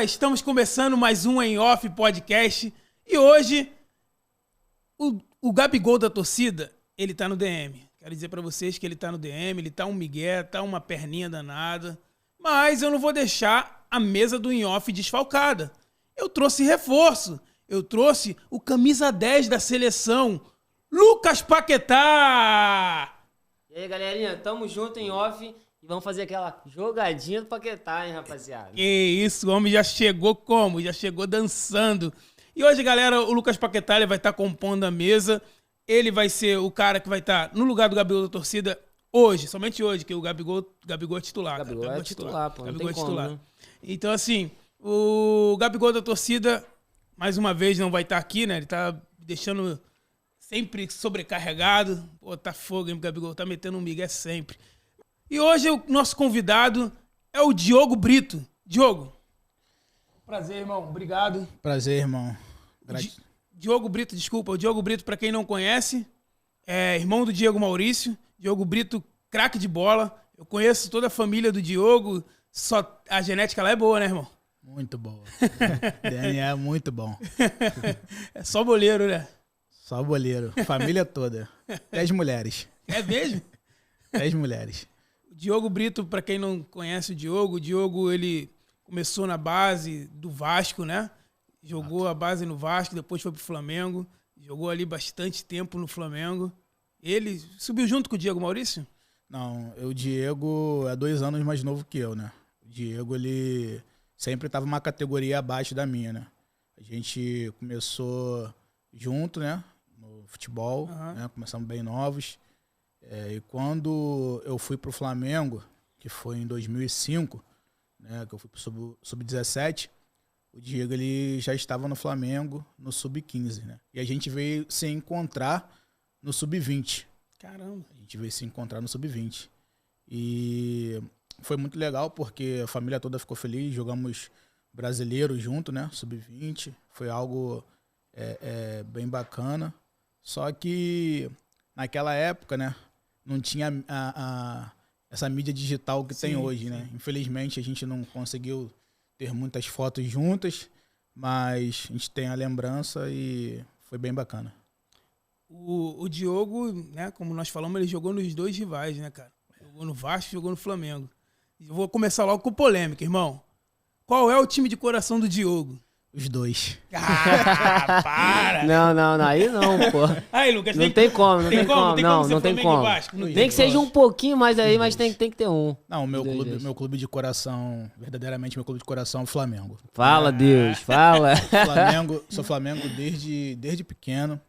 estamos começando mais um Em Off Podcast e hoje o Gabigol da torcida, ele tá no DM. Quero dizer pra vocês que ele tá no DM, ele tá um migué, tá uma perninha danada, mas eu não vou deixar a mesa do Em Off desfalcada. Eu trouxe reforço, eu trouxe o camisa 10 da seleção, Lucas Paquetá! E aí, galerinha, tamo junto em off e vamos fazer aquela jogadinha do Paquetá, hein, rapaziada? Que isso, o homem já chegou como? Já chegou dançando. E hoje, galera, o Lucas Paquetá ele vai estar compondo a mesa. Ele vai ser o cara que vai estar no lugar do Gabigol da torcida hoje, somente hoje, que o Gabigol é titular. Gabigol cara. é titular, pô, não Gabigol é tem titular. como, né? Então, assim, o Gabigol da torcida, mais uma vez, não vai estar aqui, né? Ele tá deixando sempre sobrecarregado. Pô, tá fogo, hein, o Gabigol tá metendo um migué sempre. E hoje o nosso convidado é o Diogo Brito. Diogo. Prazer, irmão. Obrigado. Prazer, irmão. Diogo Brito, desculpa. O Diogo Brito, pra quem não conhece, é irmão do Diego Maurício. Diogo Brito, craque de bola. Eu conheço toda a família do Diogo. Só a genética lá é boa, né, irmão? Muito boa. DNA é muito bom. É só boleiro, né? Só boleiro. Família toda. 10 mulheres. É mesmo? 10 mulheres. Diogo Brito, pra quem não conhece o Diogo, ele começou na base do Vasco, né? Jogou a base no Vasco, depois foi pro Flamengo. Jogou ali bastante tempo no Flamengo. Ele subiu junto com o Diego Maurício? Não, o Diego é 2 anos mais novo que eu, né? O Diego, ele sempre tava uma categoria abaixo da minha, né? A gente começou junto, né? No futebol, né? Começamos bem novos. E quando eu fui pro Flamengo, que foi em 2005, né? Que eu fui pro Sub-17, o Diego, ele já estava no Flamengo no Sub-15, né? E a gente veio se encontrar no Sub-20. Caramba. A gente veio se encontrar no Sub-20. E foi muito legal porque a família toda ficou feliz. Jogamos brasileiro junto, né? Sub-20. Foi algo bem bacana. Só que naquela época, né? Não tinha essa mídia digital que tem hoje, né? Infelizmente a gente não conseguiu ter muitas fotos juntas, mas a gente tem a lembrança e foi bem bacana. O Diogo, né, como nós falamos, ele jogou nos 2 rivais, né, cara? Jogou no Vasco e jogou no Flamengo. Eu vou começar logo com polêmica, irmão. Qual é o time de coração do Diogo? Os 2. Ah, para! Não, aí não, pô. Aí, Lucas, Não tem como, não tem como. Não tem como. Nem que seja um pouquinho mais aí, mas tem que ter um. Não, o meu clube de coração, verdadeiramente meu clube de coração é o Flamengo. Fala, Deus, fala. Sou Flamengo desde pequeno,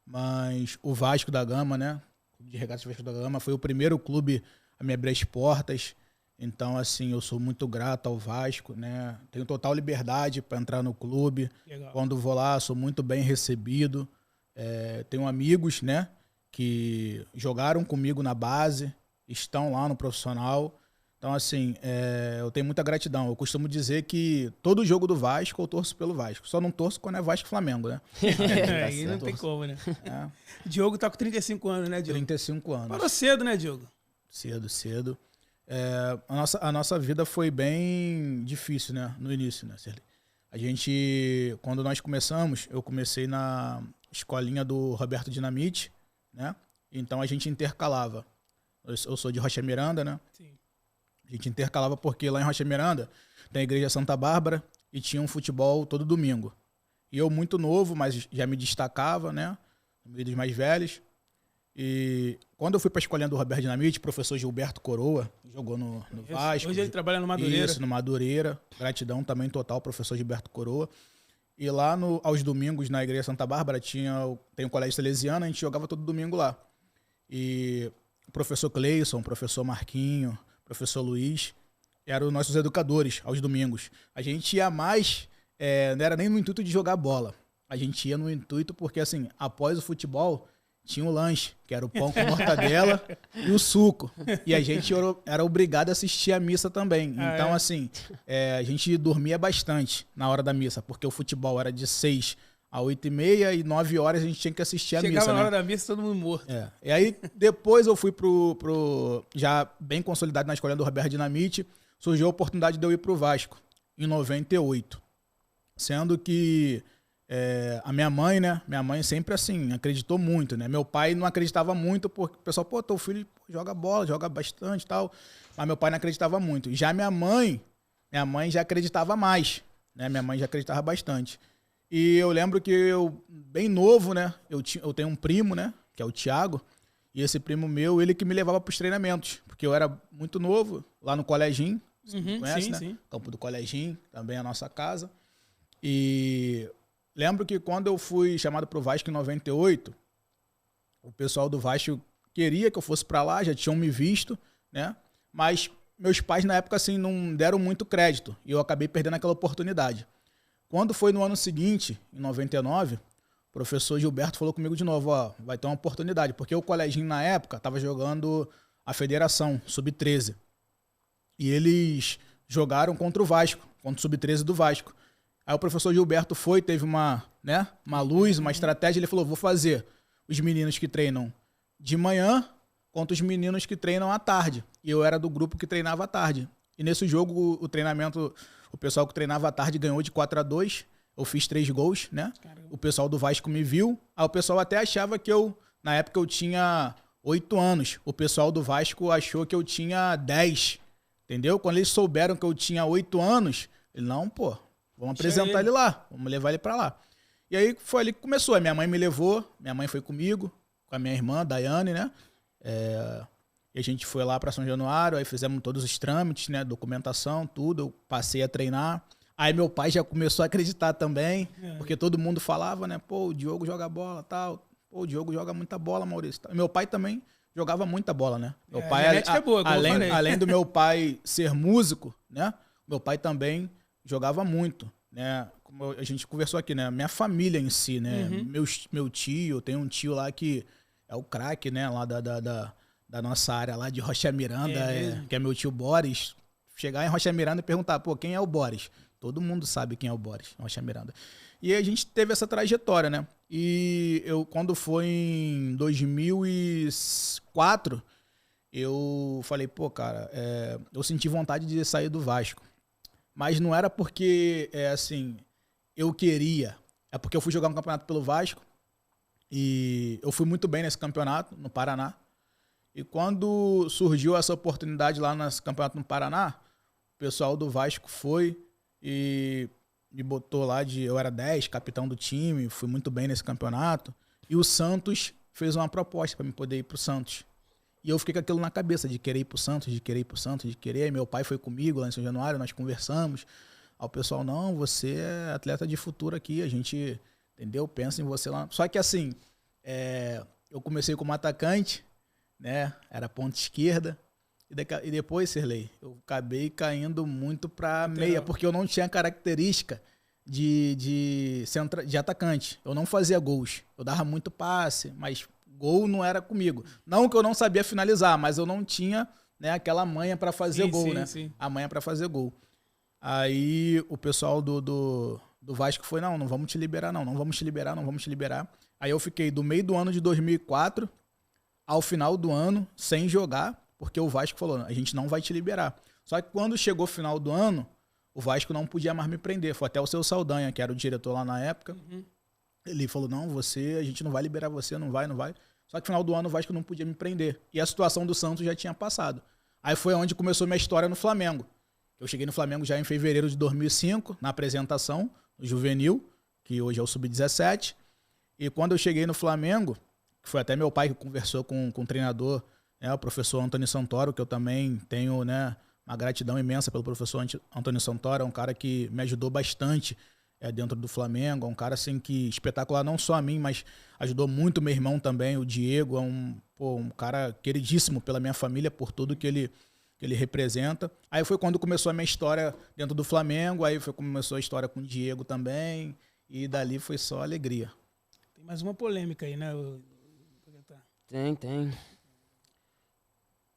mas o Vasco da Gama, né? O Clube de Regatas Vasco da Gama foi o primeiro clube a me abrir as portas. Então, assim, eu sou muito grato ao Vasco, né? Tenho total liberdade para entrar no clube. Legal. Quando vou lá, sou muito bem recebido. Tenho amigos, né? Que jogaram comigo na base, estão lá no profissional. Então, assim, eu tenho muita gratidão. Eu costumo dizer que todo jogo do Vasco eu torço pelo Vasco. Só não torço quando é Vasco e Flamengo, né? Aí não tem como, né? O Diogo tá com 35 anos, né, Diogo? 35 anos. Parou cedo, né, Diogo? Cedo. A nossa vida foi bem difícil, né? No início, né, Serley? A gente, quando nós começamos, eu comecei na escolinha do Roberto Dinamite, né? Então a gente intercalava. Eu sou de Rocha Miranda, né? Sim. A gente intercalava porque lá em Rocha Miranda tem a Igreja Santa Bárbara e tinha um futebol todo domingo. E eu muito novo, mas já me destacava, né? No meio dos mais velhos. E quando eu fui para a escolinha do Roberto Dinamite, o professor Gilberto Coroa jogou no Vasco. Hoje ele trabalha no Madureira. Isso, no Madureira. Gratidão também total, professor Gilberto Coroa. E lá aos domingos, na Igreja Santa Bárbara, tem um colégio salesiano, a gente jogava todo domingo lá. E o professor Cleison, o professor Marquinho, o professor Luiz, eram os nossos educadores aos domingos. A gente ia mais, não era nem no intuito de jogar bola. A gente ia no intuito porque, assim, após o futebol, tinha o lanche, que era o pão com mortadela e o suco. E a gente era obrigado a assistir a missa também. Então, assim, a gente dormia bastante na hora da missa, porque o futebol era de 6 a 8h30 e 9 horas a gente tinha que assistir a missa. Chegava na né? hora da missa, todo mundo morto. E aí, depois eu fui já bem consolidado na escolinha do Roberto Dinamite, surgiu a oportunidade de eu ir pro Vasco. em 98. Sendo que a minha mãe, né? Minha mãe sempre, assim, acreditou muito, né? Meu pai não acreditava muito, porque o pessoal, pô, teu filho joga bola, joga bastante e tal. Mas meu pai não acreditava muito. Já minha mãe já acreditava mais, né? Minha mãe já acreditava bastante. E eu lembro que eu, bem novo, né? Eu tenho um primo, né? Que é o Thiago. E esse primo meu, ele que me levava para os treinamentos. Porque eu era muito novo, lá no Coleginho. Você conhece, sim, né? sim. Campo do Coleginho, também a nossa casa. E lembro que quando eu fui chamado pro Vasco em 98, o pessoal do Vasco queria que eu fosse para lá, já tinham me visto, né? Mas meus pais, na época, assim, não deram muito crédito. E eu acabei perdendo aquela oportunidade. Quando foi no ano seguinte, em 99... o professor Gilberto falou comigo de novo, ó, vai ter uma oportunidade, porque o Coleginho na época estava jogando a Federação, Sub-13. E eles jogaram contra o Vasco, contra o Sub-13 do Vasco. Aí o professor Gilberto teve uma luz, uma estratégia, ele falou, vou fazer os meninos que treinam de manhã contra os meninos que treinam à tarde. E eu era do grupo que treinava à tarde. E nesse jogo, o treinamento, o pessoal que treinava à tarde ganhou de 4-2. Eu fiz 3 gols, né? Caramba. O pessoal do Vasco me viu. Aí o pessoal até achava que na época eu tinha 8 anos. O pessoal do Vasco achou que eu tinha 10. Entendeu? Quando eles souberam que eu tinha 8 anos, ele, não, pô, vamos apresentar ele lá. Vamos levar ele pra lá. E aí foi ali que começou. A minha mãe me levou, minha mãe foi comigo, com a minha irmã, Daiane, né? E a gente foi lá pra São Januário, aí fizemos todos os trâmites, né? Documentação, tudo. Eu passei a treinar. Aí meu pai já começou a acreditar também, porque todo mundo falava, né? Pô, o Diogo joga bola e tal. Pô, o Diogo joga muita bola, Maurício. E meu pai também jogava muita bola, né? Meu pai, a genética é boa, como eu falei. Além do meu pai ser músico, né? Meu pai também jogava muito, né? Como a gente conversou aqui, né? Minha família em si, né? Meu tio, tem um tio lá que é o craque, né? Lá da nossa área lá de Rocha Miranda, que é meu tio Boris. Chegar em Rocha Miranda e perguntar, pô, quem é o Boris? Todo mundo sabe quem é o Boris, Rocha Miranda. E a gente teve essa trajetória, né? E quando foi em 2004, eu falei, pô, cara, eu senti vontade de sair do Vasco. Mas não era porque, assim, eu queria. É porque eu fui jogar um campeonato pelo Vasco e eu fui muito bem nesse campeonato, no Paraná. E quando surgiu essa oportunidade lá nesse campeonato no Paraná, o pessoal do Vasco foi e me botou lá eu era 10, capitão do time, fui muito bem nesse campeonato. E o Santos fez uma proposta para me poder ir pro Santos. E eu fiquei com aquilo na cabeça, de querer ir pro Santos, de querer ir pro Santos, de querer. Aí meu pai foi comigo lá em São Januário, nós conversamos. Aí o pessoal, não, você é atleta de futuro aqui, a gente, entendeu? Pensa em você lá. Só que assim, eu comecei como atacante, né? Era ponta esquerda. E depois, Sirlei, eu acabei caindo muito pra meia, porque eu não tinha característica de atacante. Eu não fazia gols. Eu dava muito passe, mas gol não era comigo. Não que eu não sabia finalizar, mas eu não tinha, né, aquela manha pra fazer gol, né? Sim. A manha pra fazer gol. Aí o pessoal do Vasco foi, não vamos te liberar, não vamos te liberar. Aí eu fiquei do meio do ano de 2004 ao final do ano sem jogar, porque o Vasco falou, a gente não vai te liberar. Só que quando chegou o final do ano, o Vasco não podia mais me prender. Foi até o seu Saldanha, que era o diretor lá na época. Ele falou, não, a gente não vai liberar você, não vai. Só que no final do ano o Vasco não podia me prender. E a situação do Santos já tinha passado. Aí foi onde começou minha história no Flamengo. Eu cheguei no Flamengo já em fevereiro de 2005, na apresentação, no Juvenil, que hoje é o Sub-17. E quando eu cheguei no Flamengo, que foi até meu pai que conversou com o treinador, né, o professor Antônio Santoro, que eu também tenho, né, uma gratidão imensa pelo professor Antônio Santoro, é um cara que me ajudou bastante dentro do Flamengo, é um cara assim que espetacular, não só a mim, mas ajudou muito meu irmão também, o Diego, é um cara queridíssimo pela minha família, por tudo que ele representa. Aí foi quando começou a minha história dentro do Flamengo, aí começou a história com o Diego também, e dali foi só alegria. Tem mais uma polêmica aí, né? Tem.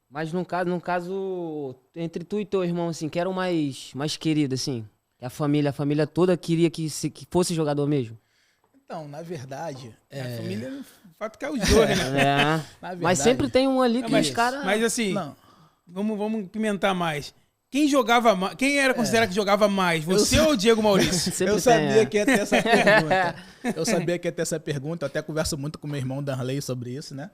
Mas no caso, entre tu e teu irmão, assim, que era o mais querido, assim, a família toda queria que fosse jogador mesmo? Então, na verdade... A família, o fato que é os dois, né? Verdade, mas sempre tem um ali que os caras... Mas assim, vamos pimentar mais. Quem era considerado que jogava mais? Você ou o Diego Maurício? Sempre Eu sabia tem, que ia ter essa pergunta. Eu sabia que ia ter essa pergunta. Eu até converso muito com meu irmão Darley sobre isso, né?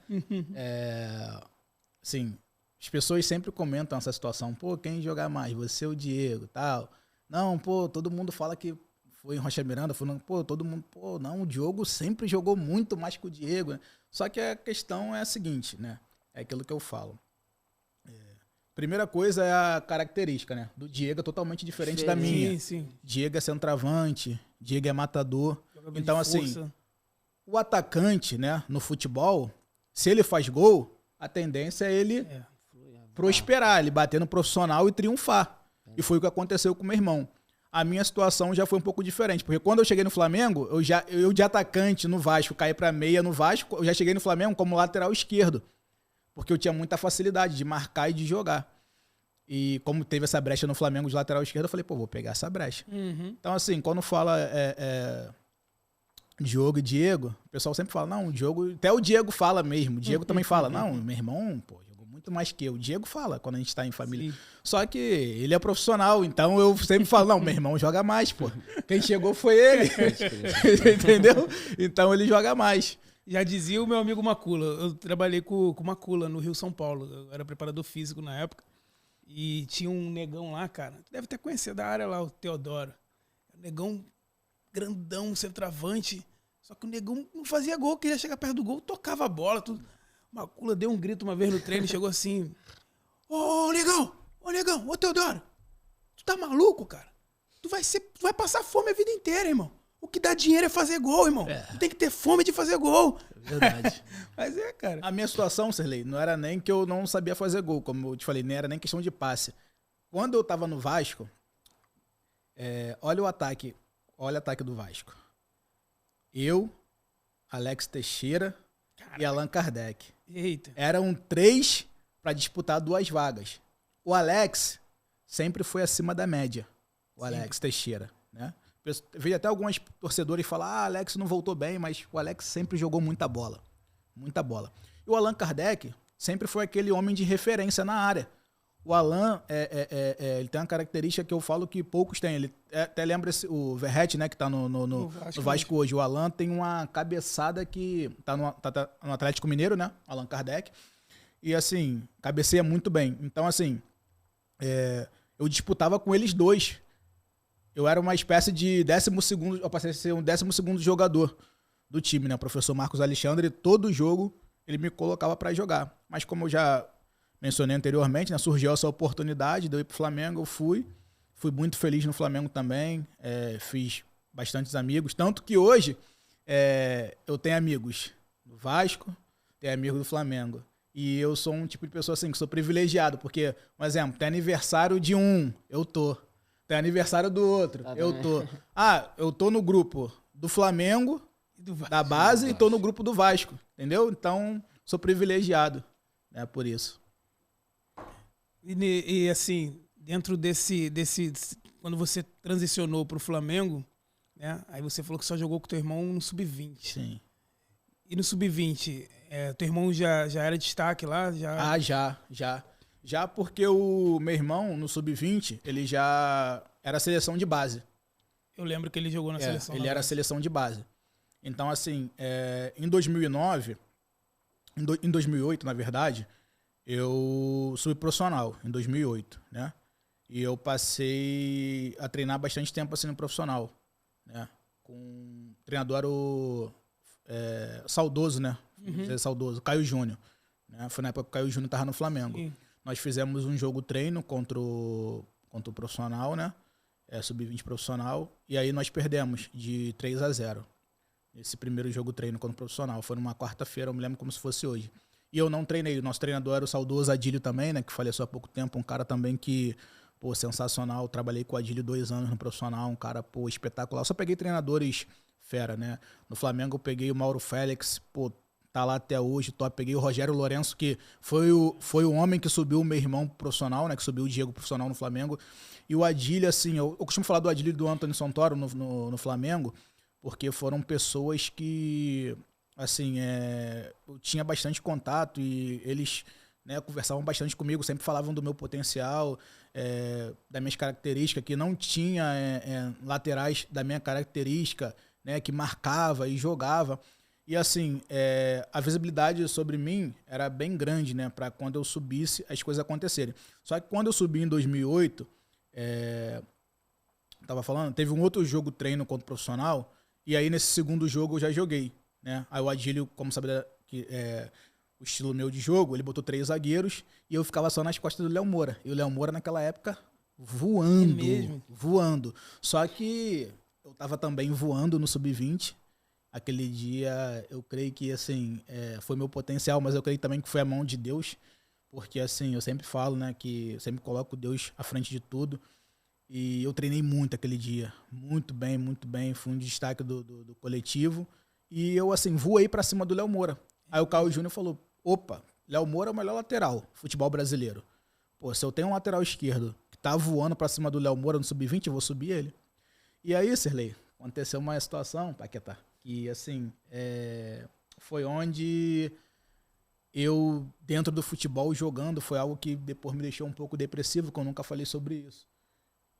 Assim, as pessoas sempre comentam essa situação. Pô, quem jogar mais? Você ou o Diego, tal. Não, pô, todo mundo fala que foi em Rocha Miranda. Pô, todo mundo... Pô, não, o Diogo sempre jogou muito mais que o Diego, né? Só que a questão é a seguinte, né? É aquilo que eu falo. Primeira coisa é a característica, né? Do Diego é totalmente diferente da minha. Sim, sim. Diego é centroavante, Diego é matador. Jogador Então, de assim, força. o atacante, né, no futebol, se ele faz gol, a tendência é ele prosperar, ele bater no profissional e triunfar. E foi o que aconteceu com o meu irmão. A minha situação já foi um pouco diferente, porque quando eu cheguei no Flamengo, eu de atacante no Vasco, caí pra meia no Vasco, eu já cheguei no Flamengo como lateral esquerdo. Porque eu tinha muita facilidade de marcar e de jogar. E como teve essa brecha no Flamengo de lateral esquerdo, eu falei, pô, vou pegar essa brecha. Então, assim, quando fala Diogo e Diego, o pessoal sempre fala, não, o Diogo... Até o Diego fala mesmo. O Diego também fala, não, meu irmão, pô, jogou muito mais que eu. O Diego fala quando a gente tá em família. Sim. Só que ele é profissional, então eu sempre falo, não, meu irmão joga mais, pô. Quem chegou foi ele. Entendeu? Então ele joga mais. Já dizia o meu amigo Macula. Eu trabalhei com o Macula no Rio São Paulo. Eu era preparador físico na época. E tinha um negão lá, cara. Tu deve ter conhecido da área lá, o Teodoro. Um negão grandão, centroavante. Só que o negão não fazia gol, queria chegar perto do gol, tocava a bola. Tudo. O Macula deu um grito uma vez no treino e chegou assim: Ô negão, ô Teodoro, tu tá maluco, cara? Tu vai passar fome a vida inteira, irmão. O que dá dinheiro é fazer gol, irmão. Tu tem que ter fome de fazer gol. É verdade. Mas cara. A minha situação, Serlei, não era nem que eu não sabia fazer gol, como eu te falei, nem era nem questão de passe. Quando eu tava no Vasco, olha o ataque do Vasco. Eu, Alex Teixeira e Allan Kardec. Eita. Eram 3 para disputar 2 vagas. O Alex sempre foi acima da média. O Alex Teixeira, né? Vejo até alguns torcedores falar, Alex não voltou bem, mas o Alex sempre jogou muita bola. Muita bola. E o Allan Kardec sempre foi aquele homem de referência na área. O Allan, ele tem uma característica que eu falo que poucos têm. Ele até lembra o Verratti, né, que tá no Vasco hoje. O Allan tem uma cabeçada que tá no Atlético Mineiro, né? Allan Kardec. E, assim, cabeceia muito bem. Então, assim, eu disputava com eles 2. Eu era uma espécie de 12º, eu passei a ser um 12º jogador do time, né? O professor Marcos Alexandre, todo jogo ele me colocava para jogar. Mas como eu já mencionei anteriormente, né? Surgiu essa oportunidade de eu ir pro Flamengo, eu fui muito feliz no Flamengo também, fiz bastantes amigos, tanto que hoje eu tenho amigos do Vasco, tenho amigos do Flamengo. E eu sou um tipo de pessoa assim, que sou privilegiado, porque, por exemplo, tem aniversário de um, eu tô. Tem aniversário do outro, eu tô. Eu tô no grupo do Flamengo, da base, e tô no grupo do Vasco, entendeu? Então, sou privilegiado, né, por isso. E assim, dentro desse quando você transicionou pro Flamengo, né, aí você falou que só jogou com teu irmão no Sub-20. Sim. E no Sub-20, teu irmão já era destaque lá? Já porque o meu irmão, no Sub-20, ele já era seleção de base. Eu lembro que ele jogou na seleção. Ele era seleção de base. Então, assim, em 2009, em 2008, na verdade, eu subi profissional, em 2008, né? E eu passei a treinar bastante tempo assim no profissional, né? Com um treinador saudoso, né? Saudoso, Caio Júnior. Né? Foi na época que o Caio Júnior estava no Flamengo. Sim. Nós fizemos um jogo treino contra o profissional, né? Sub-20 profissional. E aí nós perdemos de 3-0. Esse primeiro jogo treino contra o profissional. Foi numa quarta-feira, eu me lembro como se fosse hoje. E eu não treinei. O nosso treinador era o saudoso Adílio também, né? Que faleceu há pouco tempo. Um cara também que, pô, sensacional. Trabalhei com o Adílio 2 anos no profissional. Um cara, pô, espetacular. Eu só peguei treinadores fera, né? No Flamengo eu peguei o Mauro Félix, pô, tá lá até hoje, top. Peguei o Rogério Lourenço, que foi o homem que subiu o meu irmão profissional, né? Que subiu o Diego profissional no Flamengo. E o Adílio, assim, eu costumo falar do Adílio e do Antônio Santoro no Flamengo, porque foram pessoas que, assim, eu tinha bastante contato e eles né, conversavam bastante comigo, sempre falavam do meu potencial, das minhas características, que não tinha laterais da minha característica, né, que marcava e jogava. E assim, a visibilidade sobre mim era bem grande, né, para quando eu subisse as coisas acontecerem. Só que quando eu subi em 2008, tava falando, teve um outro jogo treino contra o profissional, e aí nesse segundo jogo eu já joguei, né? Aí o Adílio, como sabia que o estilo meu de jogo, ele botou 3 zagueiros e eu ficava só nas costas do Léo Moura. E o Léo Moura naquela época voando, mesmo? voando. Só que eu tava também voando no sub-20. Aquele dia, eu creio que, assim, foi meu potencial, mas eu creio também que foi a mão de Deus, porque, assim, eu sempre falo, né, que eu sempre coloco Deus à frente de tudo, e eu treinei muito aquele dia, muito bem, fui um destaque do coletivo, e eu, assim, voei pra cima do Léo Moura. Aí o Caio Júnior falou, opa, Léo Moura é o melhor lateral, futebol brasileiro. Pô, se eu tenho um lateral esquerdo que tá voando pra cima do Léo Moura no sub-20, eu vou subir ele. E aí, Sirlei, aconteceu uma situação, Paquetá, que, assim, foi onde eu, dentro do futebol, jogando, foi algo que depois me deixou um pouco depressivo, que eu nunca falei sobre isso.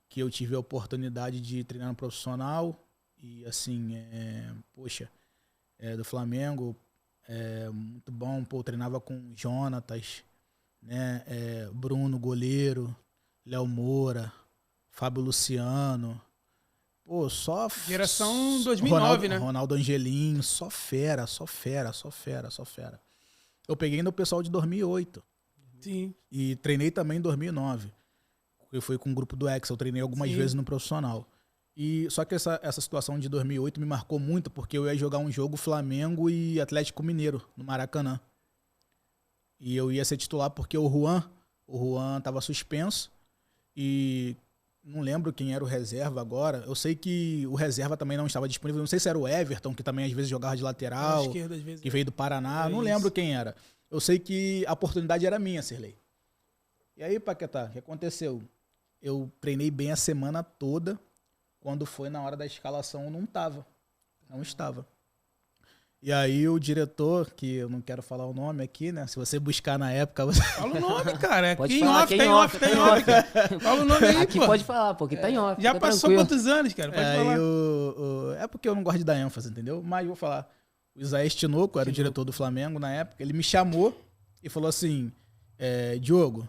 Que eu tive a oportunidade de treinar no profissional e, assim, poxa, do Flamengo, muito bom, pô, eu treinava com Jonatas, né, Bruno, goleiro, Léo Moura, Fábio Luciano, pô, só... Geração 2009, né? Ronaldo Angelim, só fera. Eu peguei no pessoal de 2008. Sim. E treinei também em 2009. Eu fui com o grupo do Ex, eu treinei algumas vezes no profissional. E só que essa situação de 2008 me marcou muito, porque eu ia jogar um jogo Flamengo e Atlético Mineiro, no Maracanã. E eu ia ser titular porque o Juan estava suspenso. E não lembro quem era o reserva agora. Eu sei que o reserva também não estava disponível. Não sei se era o Everton, que também às vezes jogava de lateral, Esquerda, às vezes, que veio do Paraná. Não lembro quem era. Eu sei que a oportunidade era minha, Sirlei. E aí, Paquetá, o que aconteceu? Eu treinei bem a semana toda. Quando foi na hora da escalação, eu não estava. E aí o diretor, que eu não quero falar o nome aqui, né? Se você buscar na época... Você... Fala o nome, cara. Pode Aqui em falar, off, aqui tá em off, tá em off. Fala o nome aí, Aqui pô. pode falar, porque tá em off. Já fica passou tranquilo. quantos anos, cara? Pode falar. É porque eu não gosto de dar ênfase, entendeu? Mas vou falar. O Isaías Tinoco era o diretor do Flamengo na época. Ele me chamou e falou assim, Diogo,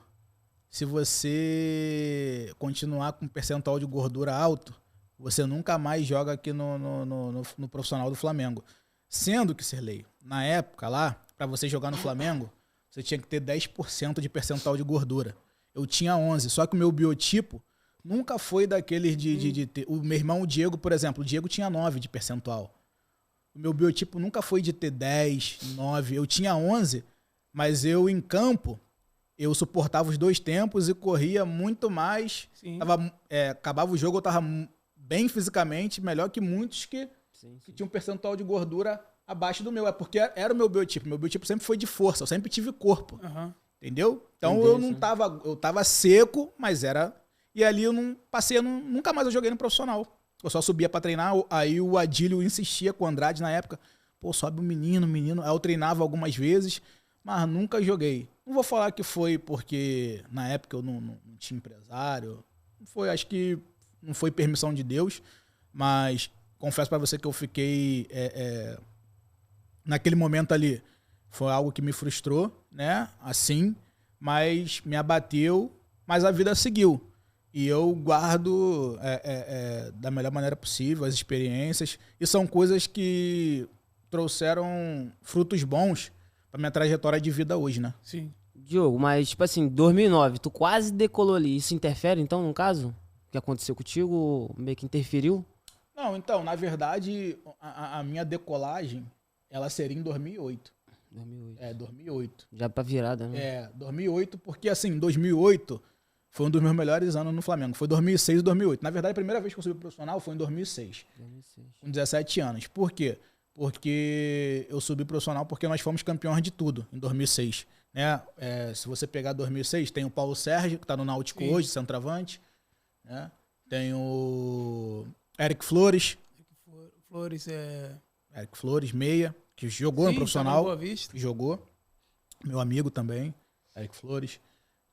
se você continuar com um percentual de gordura alto, você nunca mais joga aqui no profissional do Flamengo. Sendo que, Sirlei, na época lá, pra você jogar no Flamengo, você tinha que ter 10% de percentual de gordura. Eu tinha 11%, só que o meu biotipo nunca foi daqueles de ter... O meu irmão, o Diego, por exemplo, o Diego tinha 9% de percentual. O meu biotipo nunca foi de ter 10%, 9%. Eu tinha 11%, mas eu, em campo, eu suportava os 2 tempos e corria muito mais. Acabava o jogo, eu tava bem fisicamente, melhor que muitos que tinham um percentual de gordura abaixo do meu. É porque era o meu biotipo. Meu biotipo sempre foi de força, eu sempre tive corpo. Uhum. Entendeu? Então eu não tava... Eu tava seco, mas era... E ali eu não passei... Nunca mais eu joguei no profissional. Eu só subia pra treinar, aí o Adílio insistia com o Andrade na época. Pô, sobe o menino. Aí eu treinava algumas vezes, mas nunca joguei. Não vou falar que foi porque na época eu não tinha empresário. Acho que não foi permissão de Deus, mas confesso pra você que eu fiquei... naquele momento ali, foi algo que me frustrou, né? Assim, mas me abateu, mas a vida seguiu. E eu guardo da melhor maneira possível as experiências. E são coisas que trouxeram frutos bons pra minha trajetória de vida hoje, né? Sim. Diogo, mas tipo assim, 2009, tu quase decolou ali. Isso interfere então, no caso? O que aconteceu contigo meio que interferiu? Não, então, na verdade, a minha decolagem, ela seria em 2008. 2008. 2008. Já pra virada, né? 2008, porque assim, 2008 foi um dos meus melhores anos no Flamengo. Foi 2006 e 2008. Na verdade, a primeira vez que eu subi profissional foi em 2006. Com 17 anos. Por quê? Porque eu subi profissional porque nós fomos campeões de tudo em 2006. Né? Se você pegar 2006, tem o Paulo Sérgio, que está no Náutico hoje, centroavante. Né? Tem o Eric Flores. Eric Flores, meia, que jogou no profissional. Tá no Boa Vista. Jogou. Meu amigo também. Eric Flores.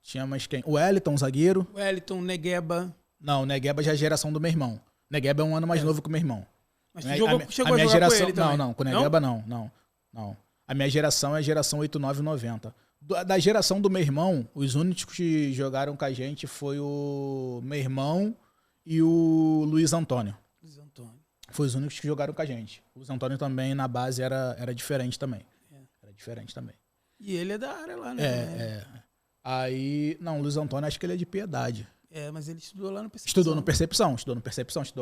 Tinha mais quem? O Wellington, zagueiro. Wellington, Negueba. Não, o Negueba já é a geração do meu irmão. O Negueba é um ano mais novo que o meu irmão. Mas tu chegou a minha jogar geração, com ele também? Não, com o Negueba não. A minha geração é a geração 89 e 90. Da geração do meu irmão, os únicos que jogaram com a gente foi o meu irmão e o Luiz Antônio. Luiz Antônio. Foi os únicos que jogaram com a gente. O Luiz Antônio também, na base, era diferente também. Era diferente também. E ele é da área lá, né? Aí, não, o Luiz Antônio, acho que ele é de Piedade. Mas ele estudou lá no Percepção. Estudou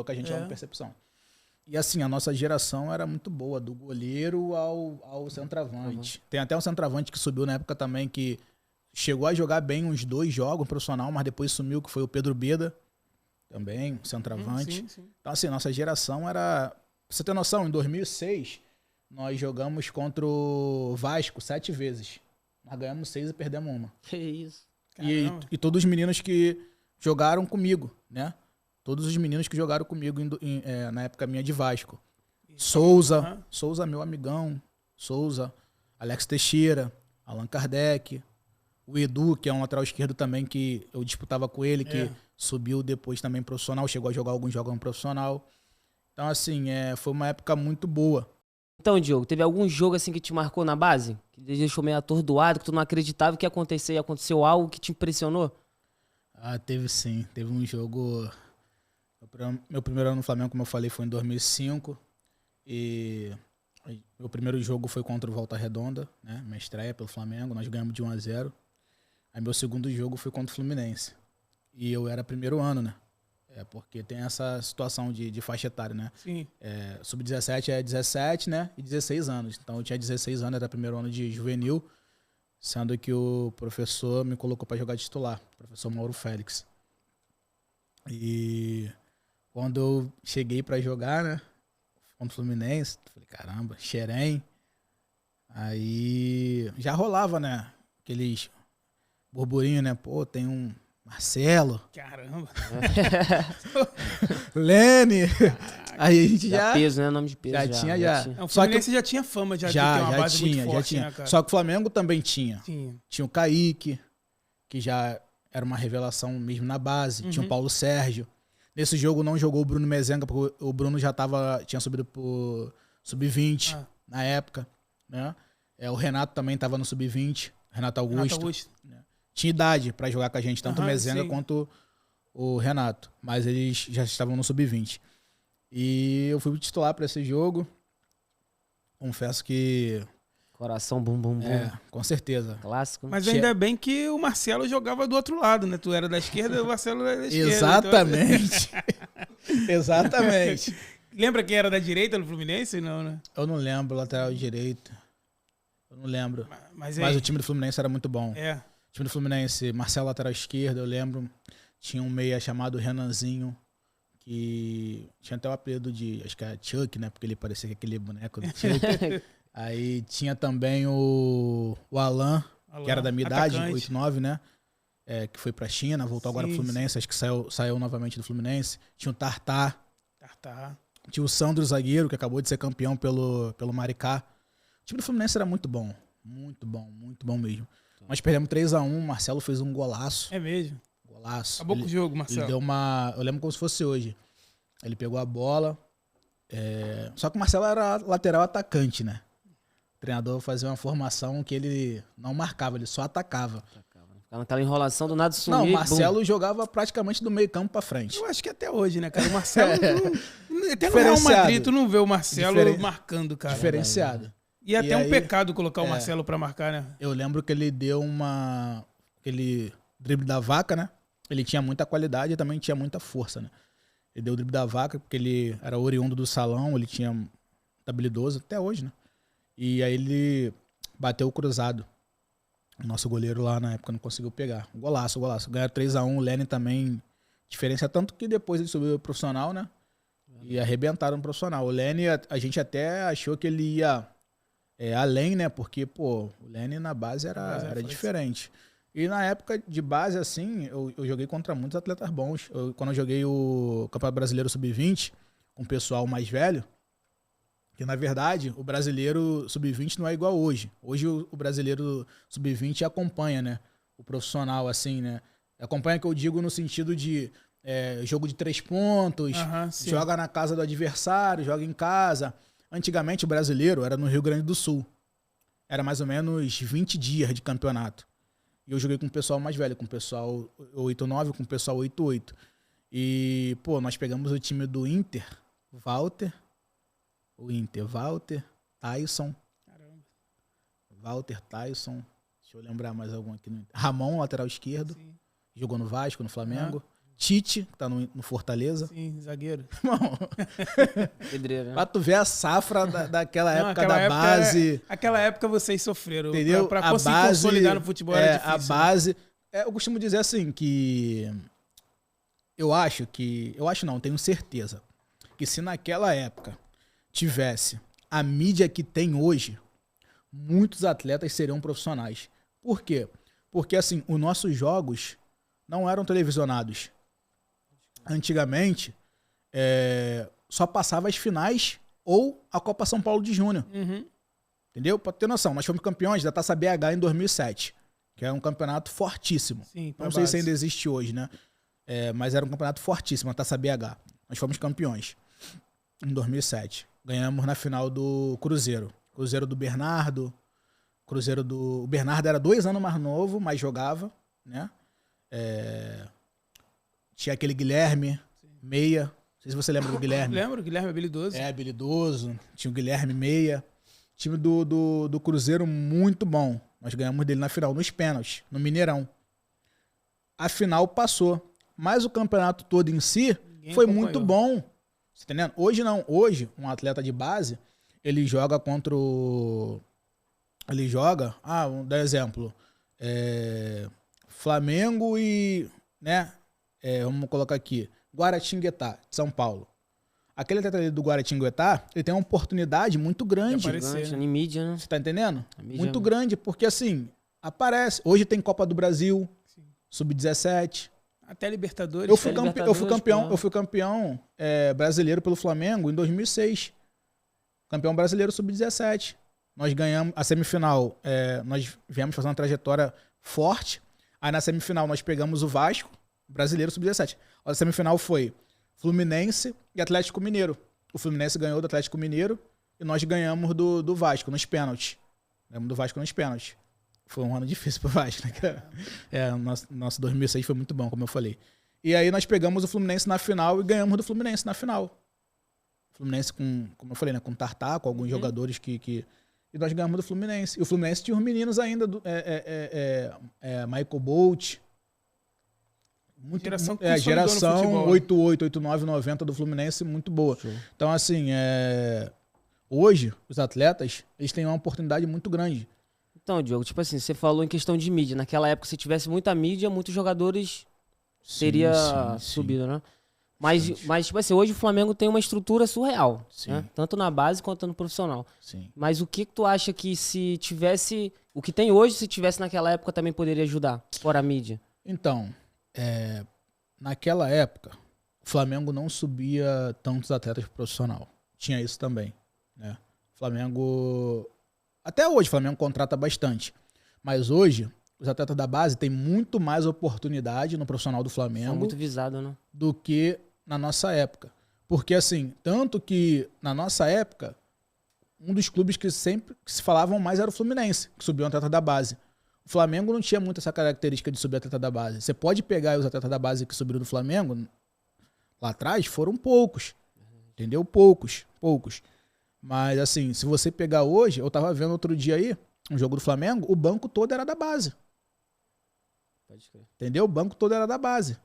com a gente lá no Percepção. E assim, a nossa geração era muito boa, do goleiro ao centroavante. Tem até um centroavante que subiu na época também, que chegou a jogar bem uns 2 jogos profissional, mas depois sumiu, que foi o Pedro Beda, também, centroavante. Sim. Então assim, nossa geração era... Pra você ter noção, em 2006, nós jogamos contra o Vasco 7 vezes. Nós ganhamos 6 e perdemos 1. Que isso. E todos os meninos que jogaram comigo, né? Todos os meninos que jogaram comigo na época minha de Vasco. Souza, meu amigão. Souza, Alex Teixeira, Allan Kardec, o Edu, que é um lateral esquerdo também, que eu disputava com ele, que subiu depois também profissional, chegou a jogar alguns jogos no profissional. Então, assim, foi uma época muito boa. Então, Diogo, teve algum jogo assim que te marcou na base? Que te deixou meio atordoado, que tu não acreditava que ia acontecer e aconteceu algo que te impressionou? Ah, teve sim. Teve um jogo... Meu primeiro ano no Flamengo, como eu falei, foi em 2005. E meu primeiro jogo foi contra o Volta Redonda, né? Minha estreia pelo Flamengo. Nós ganhamos de 1-0. Aí meu segundo jogo foi contra o Fluminense. E eu era primeiro ano, né? Porque tem essa situação de faixa etária, né? Sim. Sub-17 é 17, né? E 16 anos. Então eu tinha 16 anos, era primeiro ano de juvenil. Sendo que o professor me colocou para jogar de titular. O professor Mauro Félix. E... quando eu cheguei pra jogar, né? Contra o Fluminense, falei, caramba, Xerém. Aí já rolava, né? Aqueles burburinhos, né? Pô, tem um Marcelo. Caramba. Lene. Aí a gente já... peso, né? Nome de peso. Já. O Fluminense já tinha fama de ter uma base muito forte, né, cara? Só que o Flamengo também tinha. Tinha. Tinha o Kaique, que já era uma revelação mesmo na base. Tinha o Paulo Sérgio. Nesse jogo não jogou o Bruno Mezenga, porque o Bruno já tinha subido pro Sub-20 na época, né? O Renato também estava no Sub-20, Renato Augusto. Né? Tinha idade para jogar com a gente, tanto o Mezenga quanto o Renato, mas eles já estavam no Sub-20. E eu fui titular para esse jogo. Confesso que... coração bum, bum, bum. Com certeza. Clássico. Mas ainda bem que o Marcelo jogava do outro lado, né? Tu era da esquerda e o Marcelo era da esquerda. Exatamente. Então... Exatamente. Lembra quem era da direita no Fluminense? Não, né? Eu não lembro, lateral direito. Eu não lembro. Mas o time do Fluminense era muito bom. O time do Fluminense, Marcelo lateral esquerda, eu lembro. Tinha um meia chamado Renanzinho, que tinha até o apelido de, acho que era Chuck, né? Porque ele parecia com aquele boneco do Chuck. Aí tinha também o Alan, que era da minha idade, 8-9, né? Que foi pra China, voltou agora pro Fluminense, acho que saiu novamente do Fluminense. Tinha o Tartar. Tinha o Sandro, zagueiro, que acabou de ser campeão pelo Maricá. O time do Fluminense era muito bom. Muito bom mesmo. Nós perdemos 3-1, o Marcelo fez um golaço. É mesmo? Golaço. Acabou com o jogo, Marcelo. Ele deu uma... Eu lembro como se fosse hoje. Ele pegou a bola. Só que o Marcelo era lateral atacante, né? O treinador fazia uma formação que ele não marcava, ele só atacava. Ficava naquela enrolação do nada sumir. Não, o Marcelo jogava praticamente do meio campo pra frente. Eu acho que até hoje, né, cara? O Marcelo... Até no Real Madrid, tu não vê o Marcelo marcando, cara. Diferenciado. E até um pecado colocar o Marcelo pra marcar, né? Eu lembro que ele deu aquele drible da vaca, né? Ele tinha muita qualidade e também tinha muita força, né? Ele deu o drible da vaca porque ele era oriundo do salão, ele tinha muito habilidoso, até hoje, né? E aí ele bateu o cruzado. O nosso goleiro lá na época não conseguiu pegar. Golaço. Ganharam 3-1, o Lene também diferença, tanto que depois ele subiu pro profissional, né? E arrebentaram no profissional. O Lene, a gente até achou que ele ia além, né? Porque, pô, o Lene na base era diferente. E na época de base, assim, eu joguei contra muitos atletas bons. Quando eu joguei o Campeonato Brasileiro Sub-20, com o pessoal mais velho, que na verdade o brasileiro Sub-20 não é igual hoje. Hoje o brasileiro Sub-20 acompanha, né? o profissional, assim, né? Acompanha que eu digo no sentido de jogo de 3 pontos, joga na casa do adversário, joga em casa. Antigamente o brasileiro era no Rio Grande do Sul. Era mais ou menos 20 dias de campeonato. E eu joguei com o pessoal mais velho, com o pessoal 8-9, com o pessoal 8-8. E, pô, nós pegamos o time do Inter, Walter, Tyson. Caramba. Walter, Tyson. Deixa eu lembrar mais algum aqui. Ramon, lateral esquerdo. Sim. Jogou no Vasco, no Flamengo. Tite, que tá no Fortaleza. Sim, zagueiro. Irmão, Pedreiro, né? pra tu ver a safra daquela época da base. Aquela época vocês sofreram. Entendeu? Pra conseguir consolidar no futebol era difícil. A base... eu costumo dizer assim que... tenho certeza. Que se naquela época tivesse a mídia que tem hoje, muitos atletas seriam profissionais. Por quê? Porque, assim, os nossos jogos não eram televisionados. Antigamente, só passava as finais ou a Copa São Paulo de Júnior. Uhum. Entendeu? Pra ter noção, nós fomos campeões da Taça BH em 2007, que é um campeonato fortíssimo. Sim, não sei se ainda existe hoje, né? Mas era um campeonato fortíssimo, a Taça BH. Nós fomos campeões em 2007. Ganhamos na final do Cruzeiro. Cruzeiro do Bernardo. O Bernardo era 2 anos mais novo, mas jogava, né? Tinha aquele Guilherme, meia. Não sei se você lembra do Guilherme. Lembro, o Guilherme é habilidoso. Habilidoso. Tinha o Guilherme, meia. Time do Cruzeiro muito bom. Nós ganhamos dele na final, nos pênaltis, no Mineirão. A final passou. Mas o campeonato todo em si foi muito bom. Você tá entendendo? Hoje não. Hoje, um atleta de base, ele joga contra o... vamos dar exemplo. Flamengo e... né? Vamos colocar aqui. Guaratinguetá, de São Paulo. Aquele atleta do Guaratinguetá, ele tem uma oportunidade muito grande. Aparecer, em mídia, né? Você tá entendendo? Mídia Muito grande, porque assim, aparece. Hoje tem Copa do Brasil, Sub-17. Até Libertadores. Eu fui campeão brasileiro pelo Flamengo em 2006. Campeão brasileiro Sub-17. Nós ganhamos a semifinal. Nós viemos fazer uma trajetória forte. Aí na semifinal nós pegamos o Vasco, brasileiro Sub-17. A semifinal foi Fluminense e Atlético Mineiro. O Fluminense ganhou do Atlético Mineiro e nós ganhamos do Vasco nos pênaltis. Ganhamos do Vasco nos pênaltis. Foi um ano difícil pro Vasco, né? Nosso 2006 foi muito bom, como eu falei. E aí nós pegamos o Fluminense na final e ganhamos do Fluminense na final. Fluminense com, como eu falei, né? Com Tartar, com alguns jogadores que... E nós ganhamos do Fluminense. E o Fluminense tinha uns meninos ainda, Michael Bolt. Geração 88, 89, 90 do Fluminense, muito boa. Show. Então, assim, hoje, os atletas, eles têm uma oportunidade muito grande. Então, Diogo, tipo assim, você falou em questão de mídia. Naquela época, se tivesse muita mídia, muitos jogadores teria subido, né? Mas, tipo assim, hoje o Flamengo tem uma estrutura surreal, né? Tanto na base quanto no profissional. Sim. Mas o que tu acha que se tivesse... O que tem hoje, se tivesse naquela época, também poderia ajudar, fora a mídia? Então, naquela época, o Flamengo não subia tantos atletas pro profissional. Tinha isso também, né? O Flamengo... Até hoje o Flamengo contrata bastante. Mas hoje, os atletas da base têm muito mais oportunidade no profissional do Flamengo. São muito visados, né? Do que na nossa época. Porque assim, tanto que na nossa época, um dos clubes que sempre se falavam mais era o Fluminense, que subiu um atleta da base. O Flamengo não tinha muito essa característica de subir atleta da base. Você pode pegar os atletas da base que subiram do Flamengo, lá atrás foram poucos. Entendeu? Poucos. Mas assim, se você pegar hoje, eu tava vendo outro dia aí, um jogo do Flamengo, o banco todo era da base. Pode crer. Entendeu? O banco todo era da base.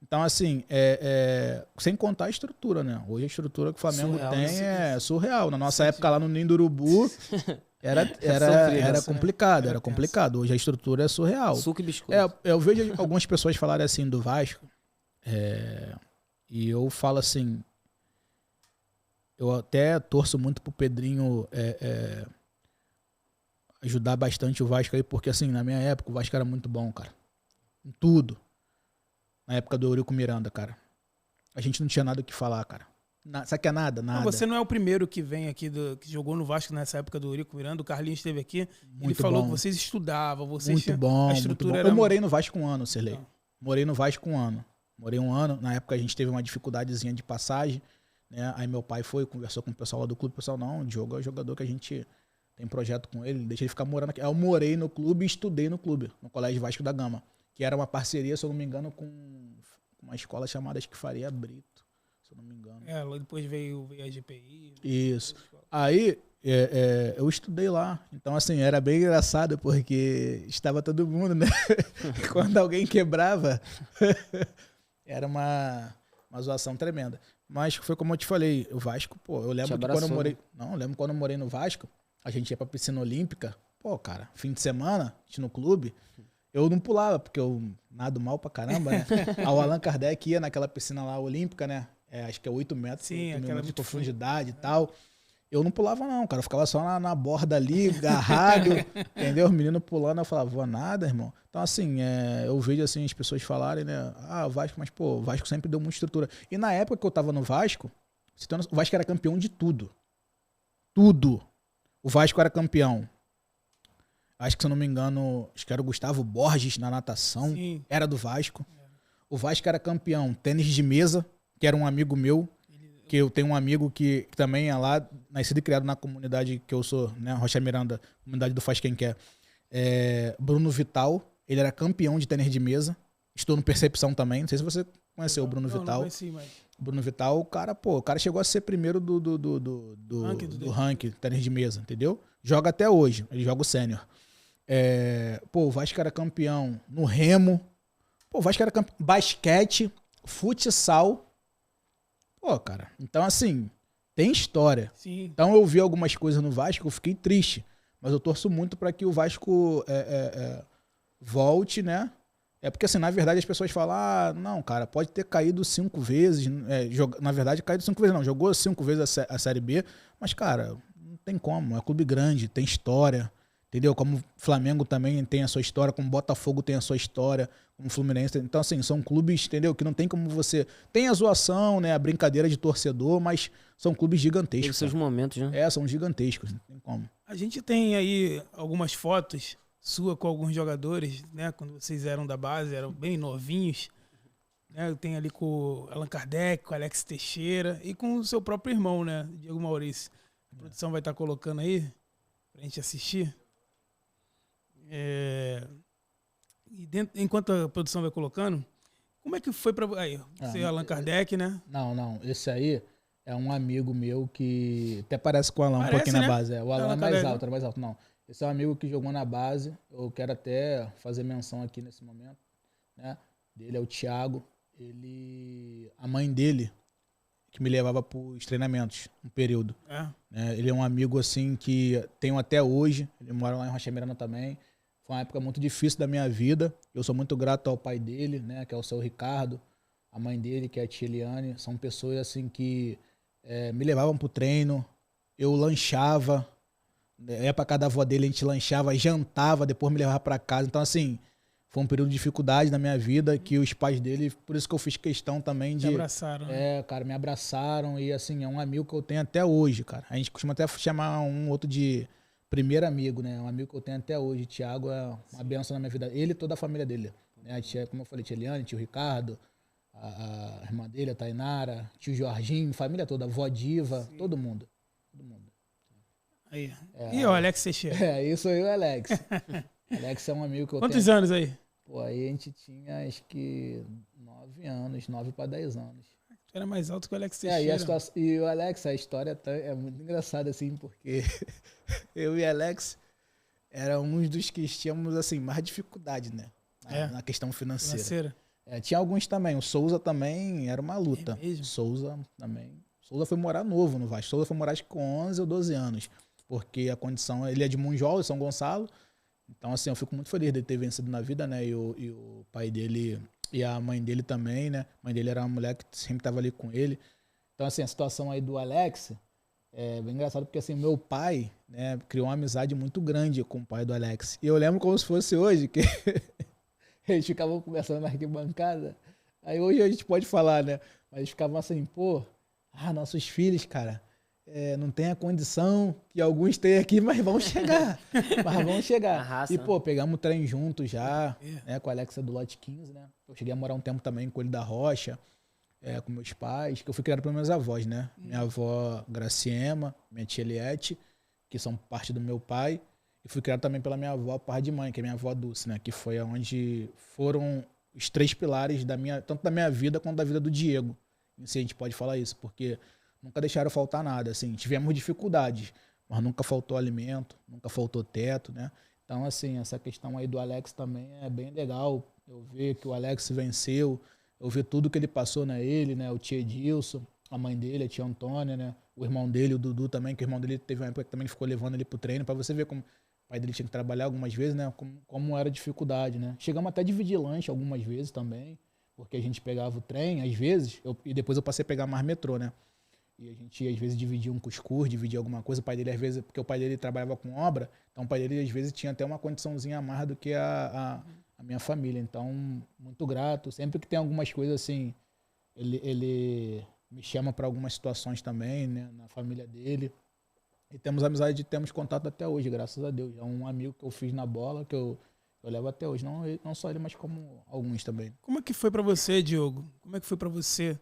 Então, assim, sem contar a estrutura, né? Hoje a estrutura que o Flamengo tem é surreal. Na nossa época lá no Ninho do Urubu, era complicado, era complicado. Hoje a estrutura é surreal. Suco e biscoito. Eu vejo algumas pessoas falarem assim do Vasco, e eu falo assim, eu até torço muito pro Pedrinho ajudar bastante o Vasco aí, porque assim, na minha época o Vasco era muito bom, cara. Em tudo. Na época do Eurico Miranda, cara. A gente não tinha nada o que falar, cara. Sabe que é nada? Nada. Você não é o primeiro que vem aqui, que jogou no Vasco nessa época do Eurico Miranda. O Carlinhos esteve aqui. Ele falou que vocês estudavam, vocês muito bom, a estrutura muito bom. era... Eu morei no Vasco um ano, Sirlei. Então. Morei no Vasco um ano. Morei um ano. Na época a gente teve uma dificuldadezinha de passagem, né? Aí meu pai conversou com o pessoal lá do clube. O pessoal, não, o Diogo é o jogador que a gente tem projeto com ele, deixa ele ficar morando aqui. Aí eu morei no clube e estudei no clube, no Colégio Vasco da Gama, que era uma parceria, se eu não me engano, com uma escola chamada, acho que Faria Brito. Se eu não me engano. Lá depois veio a GPI. Isso. Aí eu estudei lá. Então, assim, era bem engraçado porque estava todo mundo, né? Quando alguém quebrava, era uma zoação tremenda. Mas foi como eu te falei, o Vasco, pô, eu lembro que quando eu morei. Não, eu lembro quando eu morei no Vasco, a gente ia pra piscina olímpica. Pô, cara, fim de semana, a gente no clube. Eu não pulava, porque eu nado mal pra caramba, né? O Allan Kardec ia naquela piscina lá olímpica, né? Acho que é 8 metros, sim, 8 metros de profundidade e frio. tal. Eu não pulava não, cara. Eu ficava só na borda ali, agarrado, entendeu? Os meninos pulando, eu falava, vou nada, irmão. Então, assim, eu vejo assim, as pessoas falarem, né? Ah, o Vasco, mas, pô, o Vasco sempre deu muita estrutura. E na época que eu tava no Vasco, o Vasco era campeão de tudo. Tudo. O Vasco era campeão. Acho que, se eu não me engano, acho que era o Gustavo Borges na natação. Sim. Era do Vasco. O Vasco era campeão tênis de mesa, que era um amigo meu, que eu tenho um amigo que também é lá, nascido e criado na comunidade que eu sou, né, Rocha Miranda, comunidade do Faz Quem Quer. Bruno Vital, ele era campeão de tênis de mesa. Estou no Percepção também, não sei se você conheceu o Bruno Vital. Não conheci, mas... Bruno Vital, o cara chegou a ser primeiro do ranking tênis de mesa, entendeu? Joga até hoje, ele joga o sênior. O Vasco era campeão no remo. Pô, o Vasco era campeão basquete, futsal. Pô, cara, então assim, tem história. Sim. Então eu vi algumas coisas no Vasco, eu fiquei triste. Mas eu torço muito para que o Vasco volte, né? Porque assim, na verdade as pessoas falam, não, cara, pode ter caído 5 vezes. Na verdade, caído 5 vezes não, jogou 5 vezes a Série B. Mas, cara, não tem como, é clube grande, tem história. Entendeu? Como o Flamengo também tem a sua história, como o Botafogo tem a sua história, como o Fluminense. Então, assim, são clubes, entendeu? Que não tem como você... Tem a zoação, né? A brincadeira de torcedor, mas são clubes gigantescos. Tem seus momentos, né? São gigantescos, não tem como. A gente tem aí algumas fotos sua com alguns jogadores, né? Quando vocês eram da base, eram bem novinhos. Né? Tem ali com o Allan Kardec, com o Alex Teixeira e com o seu próprio irmão, né? Diego Maurício. A produção vai estar colocando aí pra gente assistir. E enquanto a produção vai colocando, como é que foi pra... Aí, você é Allan Kardec, né? Não. Esse aí é um amigo meu que até parece com o Allan um pouquinho, né? na base. O Allan era mais alto. Não, esse é um amigo que jogou na base. Eu quero até fazer menção aqui nesse momento, né? Dele é o Thiago. A mãe dele que me levava para os treinamentos, um período. Ele é um amigo assim que tenho até hoje. Ele mora lá em Rocha Miranda também. Foi uma época muito difícil da minha vida. Eu sou muito grato ao pai dele, né, que é o seu Ricardo, a mãe dele, que é a tia Eliane. São pessoas assim que me levavam pro treino. Eu lanchava, ia pra casa da avó dele, a gente lanchava, jantava, depois me levava para casa. Então, assim, foi um período de dificuldade na minha vida, que os pais dele, por isso que eu fiz questão também de... Me abraçaram. Né? Cara, me abraçaram e, assim, é um amigo que eu tenho até hoje, cara. A gente costuma até chamar um outro de primeiro amigo, né? Um amigo que eu tenho até hoje. Thiago é uma bênção na minha vida. Ele e toda a família dele. Né? A tia, como eu falei, tia Eliane, tio Ricardo, a irmã dele, a Tainara, tio Jorginho, família toda, a vó Diva, todo mundo. Todo mundo. Aí. E o Alex Teixeira? Isso aí, o Alex. Alex é um amigo que eu Quantos tenho... anos aí? Pô, aí a gente tinha, acho que 9 anos, 9 para 10 anos. Era mais alto que o Alex Teixeira. E o Alex, a história é muito engraçada, assim, porque eu e o Alex éramos dos que tínhamos, assim, mais dificuldade, né? Na questão financeira. Tinha alguns também. O Souza também era uma luta. mesmo? Souza também. Souza foi morar novo no Vasco. Souza foi morar, acho que com 11 ou 12 anos. Porque a condição... Ele é de Mundial, de São Gonçalo. Então, assim, eu fico muito feliz de ter vencido na vida, né? E o pai dele e a mãe dele também, né? A mãe dele era uma mulher que sempre estava ali com ele. Então, assim, a situação aí do Alex é bem engraçado, porque, assim, meu pai, né, criou uma amizade muito grande com o pai do Alex. E eu lembro como se fosse hoje, que eles ficavam conversando na arquibancada. Aí hoje a gente pode falar, né? Mas eles ficavam assim, pô, nossos filhos, cara, não tem a condição que alguns têm aqui, mas vão chegar. A raça, E, né? pô, pegamos o trem junto já, né, com a Alexa do lote 15, né? Eu cheguei a morar um tempo também em Coelho da Rocha, com meus pais, que eu fui criado pelos meus avós, né? Minha avó Graciema, minha tia Eliette, que são parte do meu pai, e fui criado também pela minha avó, par de mãe, que é minha avó Dulce, né? Que foi onde foram os 3 pilares tanto da minha vida quanto da vida do Diego. Se a gente pode falar isso, porque nunca deixaram faltar nada, assim, tivemos dificuldades, mas nunca faltou alimento, nunca faltou teto, né? Então, assim, essa questão aí do Alex também é bem legal, eu ver que o Alex venceu, eu ver tudo que ele passou, né, ele, né, o tio Edilson, a mãe dele, a tia Antônia, né, o irmão dele, o Dudu também, que o irmão dele teve uma época que também ficou levando ele pro treino, pra você ver como o pai dele tinha que trabalhar algumas vezes, né, como era a dificuldade, né. Chegamos até a dividir lanche algumas vezes também, porque a gente pegava o trem, às vezes, e depois eu passei a pegar mais metrô, né. E a gente, às vezes, dividia um cuscuz, dividia alguma coisa. O pai dele, às vezes, porque o pai dele trabalhava com obra, então o pai dele, às vezes, tinha até uma condiçãozinha a mais do que a minha família. Então, muito grato. Sempre que tem algumas coisas assim, ele me chama para algumas situações também, né, na família dele. E temos amizade, temos contato até hoje, graças a Deus. É um amigo que eu fiz na bola, que eu levo até hoje. Não só ele, mas como alguns também. Como é que foi pra você, Diogo? Como é que foi pra você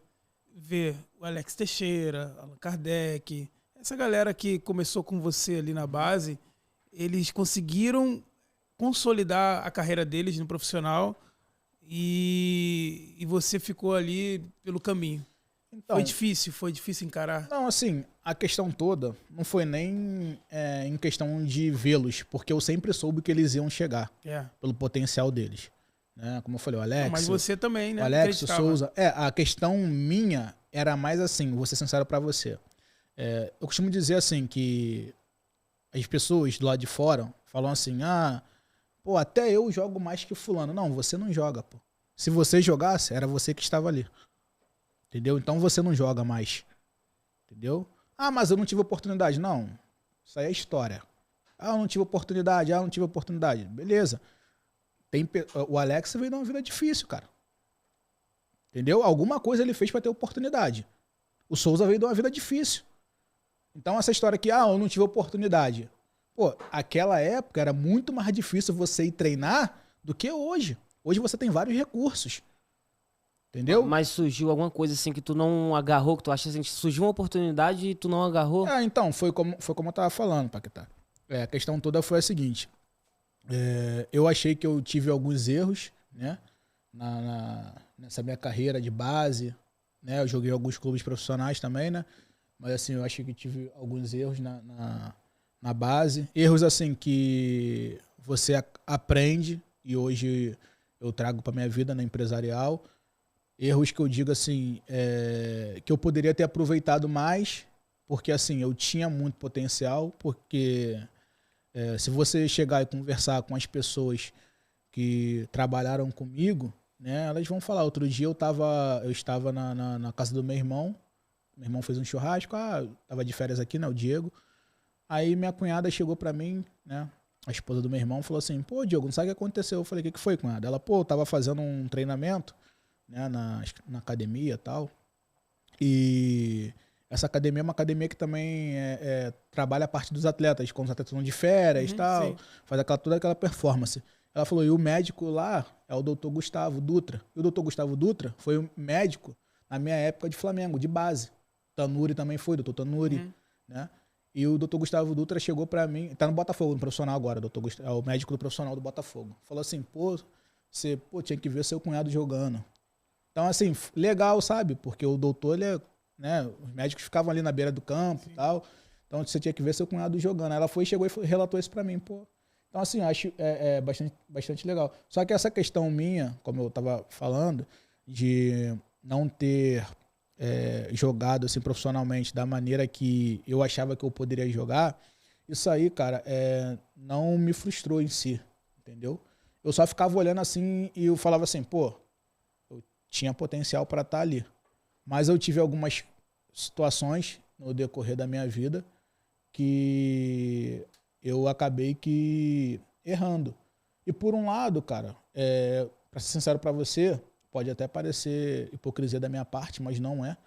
ver o Alex Teixeira, Allan Kardec, essa galera que começou com você ali na base, eles conseguiram consolidar a carreira deles no profissional e você ficou ali pelo caminho. Então, Foi difícil encarar? não, assim, a questão toda não foi nem em questão de vê-los, porque eu sempre soube que eles iam chegar, pelo potencial deles. Né? Como eu falei, o Alex... Não, mas você também, né? O Alex, o Souza... a questão minha era mais assim, vou ser sincero pra você. Eu costumo dizer assim, que as pessoas do lado de fora falam assim, pô, até eu jogo mais que fulano. Não, você não joga, pô. Se você jogasse, era você que estava ali. Entendeu? Então você não joga mais. Entendeu? Mas eu não tive oportunidade. Não, isso aí é história. Eu não tive oportunidade, não tive oportunidade. Beleza. O Alex veio de uma vida difícil, cara. Entendeu? Alguma coisa ele fez para ter oportunidade. O Souza veio de uma vida difícil. Então essa história que, eu não tive oportunidade. Pô, aquela época era muito mais difícil você ir treinar do que hoje. Hoje você tem vários recursos. Entendeu? Mas surgiu alguma coisa assim que tu não agarrou, que tu acha assim, surgiu uma oportunidade e tu não agarrou? Então, foi como eu tava falando, Paquetá. A questão toda foi a seguinte. Eu achei que eu tive alguns erros, né? Nessa minha carreira de base, né? Eu joguei em alguns clubes profissionais também, né? Mas assim, eu achei que tive alguns erros na base. Erros assim que você aprende e hoje eu trago para minha vida na empresarial. Erros que eu digo assim, que eu poderia ter aproveitado mais, porque assim, eu tinha muito potencial, porque se você chegar e conversar com as pessoas que trabalharam comigo, né, elas vão falar. Outro dia eu estava na casa do meu irmão fez um churrasco, tava de férias aqui, né, o Diego. Aí minha cunhada chegou pra mim, né, a esposa do meu irmão, falou assim, pô, Diego, não sabe o que aconteceu? Eu falei, o que foi, cunhada? Ela, pô, eu tava fazendo um treinamento, né, na academia e tal, e essa academia é uma academia que também trabalha a parte dos atletas, quando os atletas estão de férias e tal, sim, faz toda aquela performance. Ela falou, e o médico lá é o doutor Gustavo Dutra. E o doutor Gustavo Dutra foi o médico na minha época de Flamengo, de base. Tanuri também foi, doutor Tanuri, né? E o doutor Gustavo Dutra chegou pra mim, tá no Botafogo, no profissional agora, é o médico do profissional do Botafogo. Falou assim, você tinha que ver seu cunhado jogando. Então, assim, legal, sabe? Porque o doutor, né, os médicos ficavam ali na beira do campo e tal. Então, você tinha que ver seu cunhado jogando. Aí ela chegou e relatou isso pra mim, pô. Então, assim, eu acho bastante legal. Só que essa questão minha, como eu tava falando, de não ter jogado assim, profissionalmente da maneira que eu achava que eu poderia jogar, isso aí, cara, não me frustrou em si, entendeu? Eu só ficava olhando assim e eu falava assim, pô, eu tinha potencial para estar ali. Mas eu tive algumas situações no decorrer da minha vida que eu acabei errando. E por um lado, cara, para ser sincero para você, pode até parecer hipocrisia da minha parte, mas não é.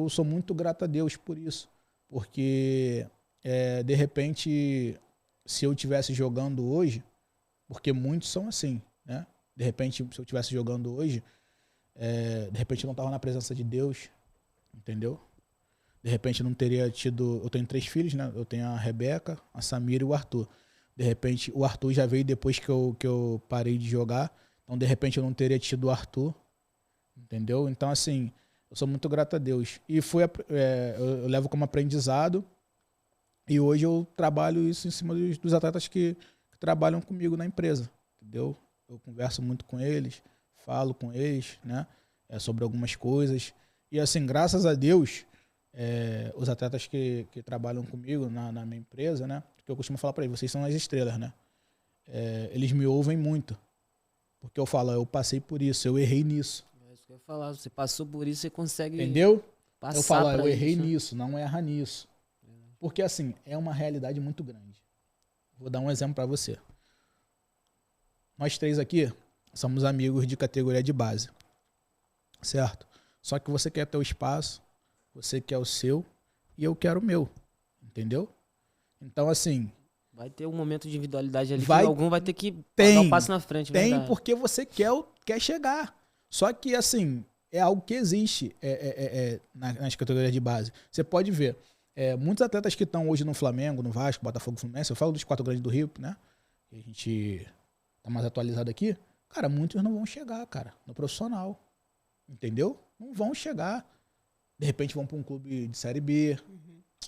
eu sou muito grato a Deus por isso. Porque, de repente, se eu estivesse jogando hoje, porque muitos são assim, né? De repente, se eu estivesse jogando hoje, de repente eu não estava na presença de Deus, entendeu? De repente eu não teria tido... Eu tenho 3 filhos, né? Eu tenho a Rebeca, a Samira e o Arthur. De repente, o Arthur já veio depois que eu parei de jogar. Então, de repente, eu não teria tido o Arthur, entendeu? Então, assim, eu sou muito grato a Deus. E eu levo como aprendizado. E hoje eu trabalho isso em cima dos atletas que trabalham comigo na empresa, entendeu? Eu converso muito com eles, falo com eles, né? Sobre algumas coisas. E, assim, graças a Deus, os atletas que trabalham comigo na minha empresa, né? Porque eu costumo falar para eles, vocês são as estrelas, né? Eles me ouvem muito. Porque eu falo, eu passei por isso, eu errei nisso. É isso que eu ia falar, você passou por isso, você consegue... Entendeu? Passar eu falo, pra eu errei isso, né? nisso, não erra nisso. Porque, assim, é uma realidade muito grande. Vou dar um exemplo para você. Nós 3 aqui somos amigos de categoria de base. Certo? Só que você quer ter o espaço, você quer o seu e eu quero o meu. Entendeu? Então, assim... Vai ter um momento de individualidade ali Vai- que algum vai ter que Tem, dar um passo na frente. Tem, verdade. porque você quer chegar. Só que, assim, é algo que existe nas categorias de base. Você pode ver, muitos atletas que estão hoje no Flamengo, no Vasco, Botafogo, Fluminense, eu falo dos 4 grandes do Rio, né? Que a gente tá mais atualizado aqui. Cara, muitos não vão chegar, cara, no profissional. Entendeu? Não vão chegar. De repente vão para um clube de Série B,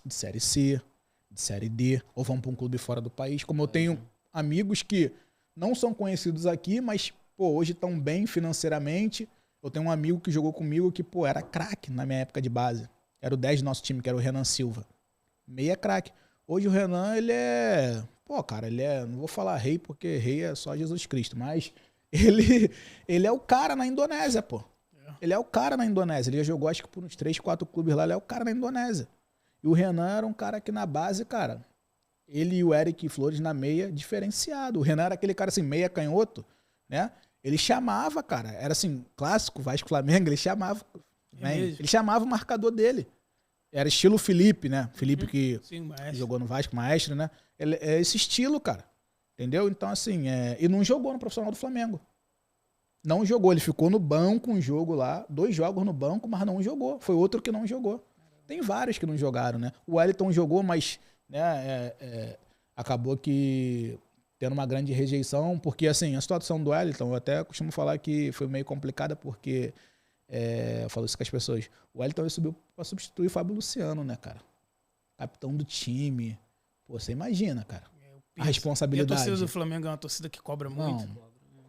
de Série C, de Série D, ou vão para um clube fora do país. Como eu tenho amigos que não são conhecidos aqui, mas, pô, hoje estão bem financeiramente. Eu tenho um amigo que jogou comigo que, pô, era craque na minha época de base. Era o 10 do nosso time, que era o Renan Silva. Meia craque. Hoje o Renan, ele é... Pô, cara, ele é... Não vou falar rei, porque rei é só Jesus Cristo, mas ele é o cara na Indonésia, pô. Ele é o cara na Indonésia. Ele já jogou, acho que por uns 3, 4 clubes lá. Ele é o cara na Indonésia. E o Renan era um cara que na base, cara, ele e o Eric Flores na meia, diferenciado. O Renan era aquele cara assim, meia canhoto, né? Ele chamava, cara. Era assim, clássico, Vasco Flamengo, ele chamava. Né? Ele chamava o marcador dele. Era estilo Felipe, né? Felipe que Sim, jogou no Vasco, maestro, né? É esse estilo, cara. Entendeu? Então, assim, e não jogou no profissional do Flamengo. Não jogou, ele ficou no banco um jogo lá, 2 jogos no banco, mas não jogou. Foi outro que não jogou. Tem vários que não jogaram, né? O Wellington jogou, mas né, acabou que tendo uma grande rejeição, porque assim, a situação do Wellington, eu até costumo falar que foi meio complicada, porque eu falo isso com as pessoas. O Wellington ele subiu para substituir o Fábio Luciano, né, cara? Capitão do time. Pô, você imagina, cara. A responsabilidade. E a torcida do Flamengo é uma torcida que cobra muito.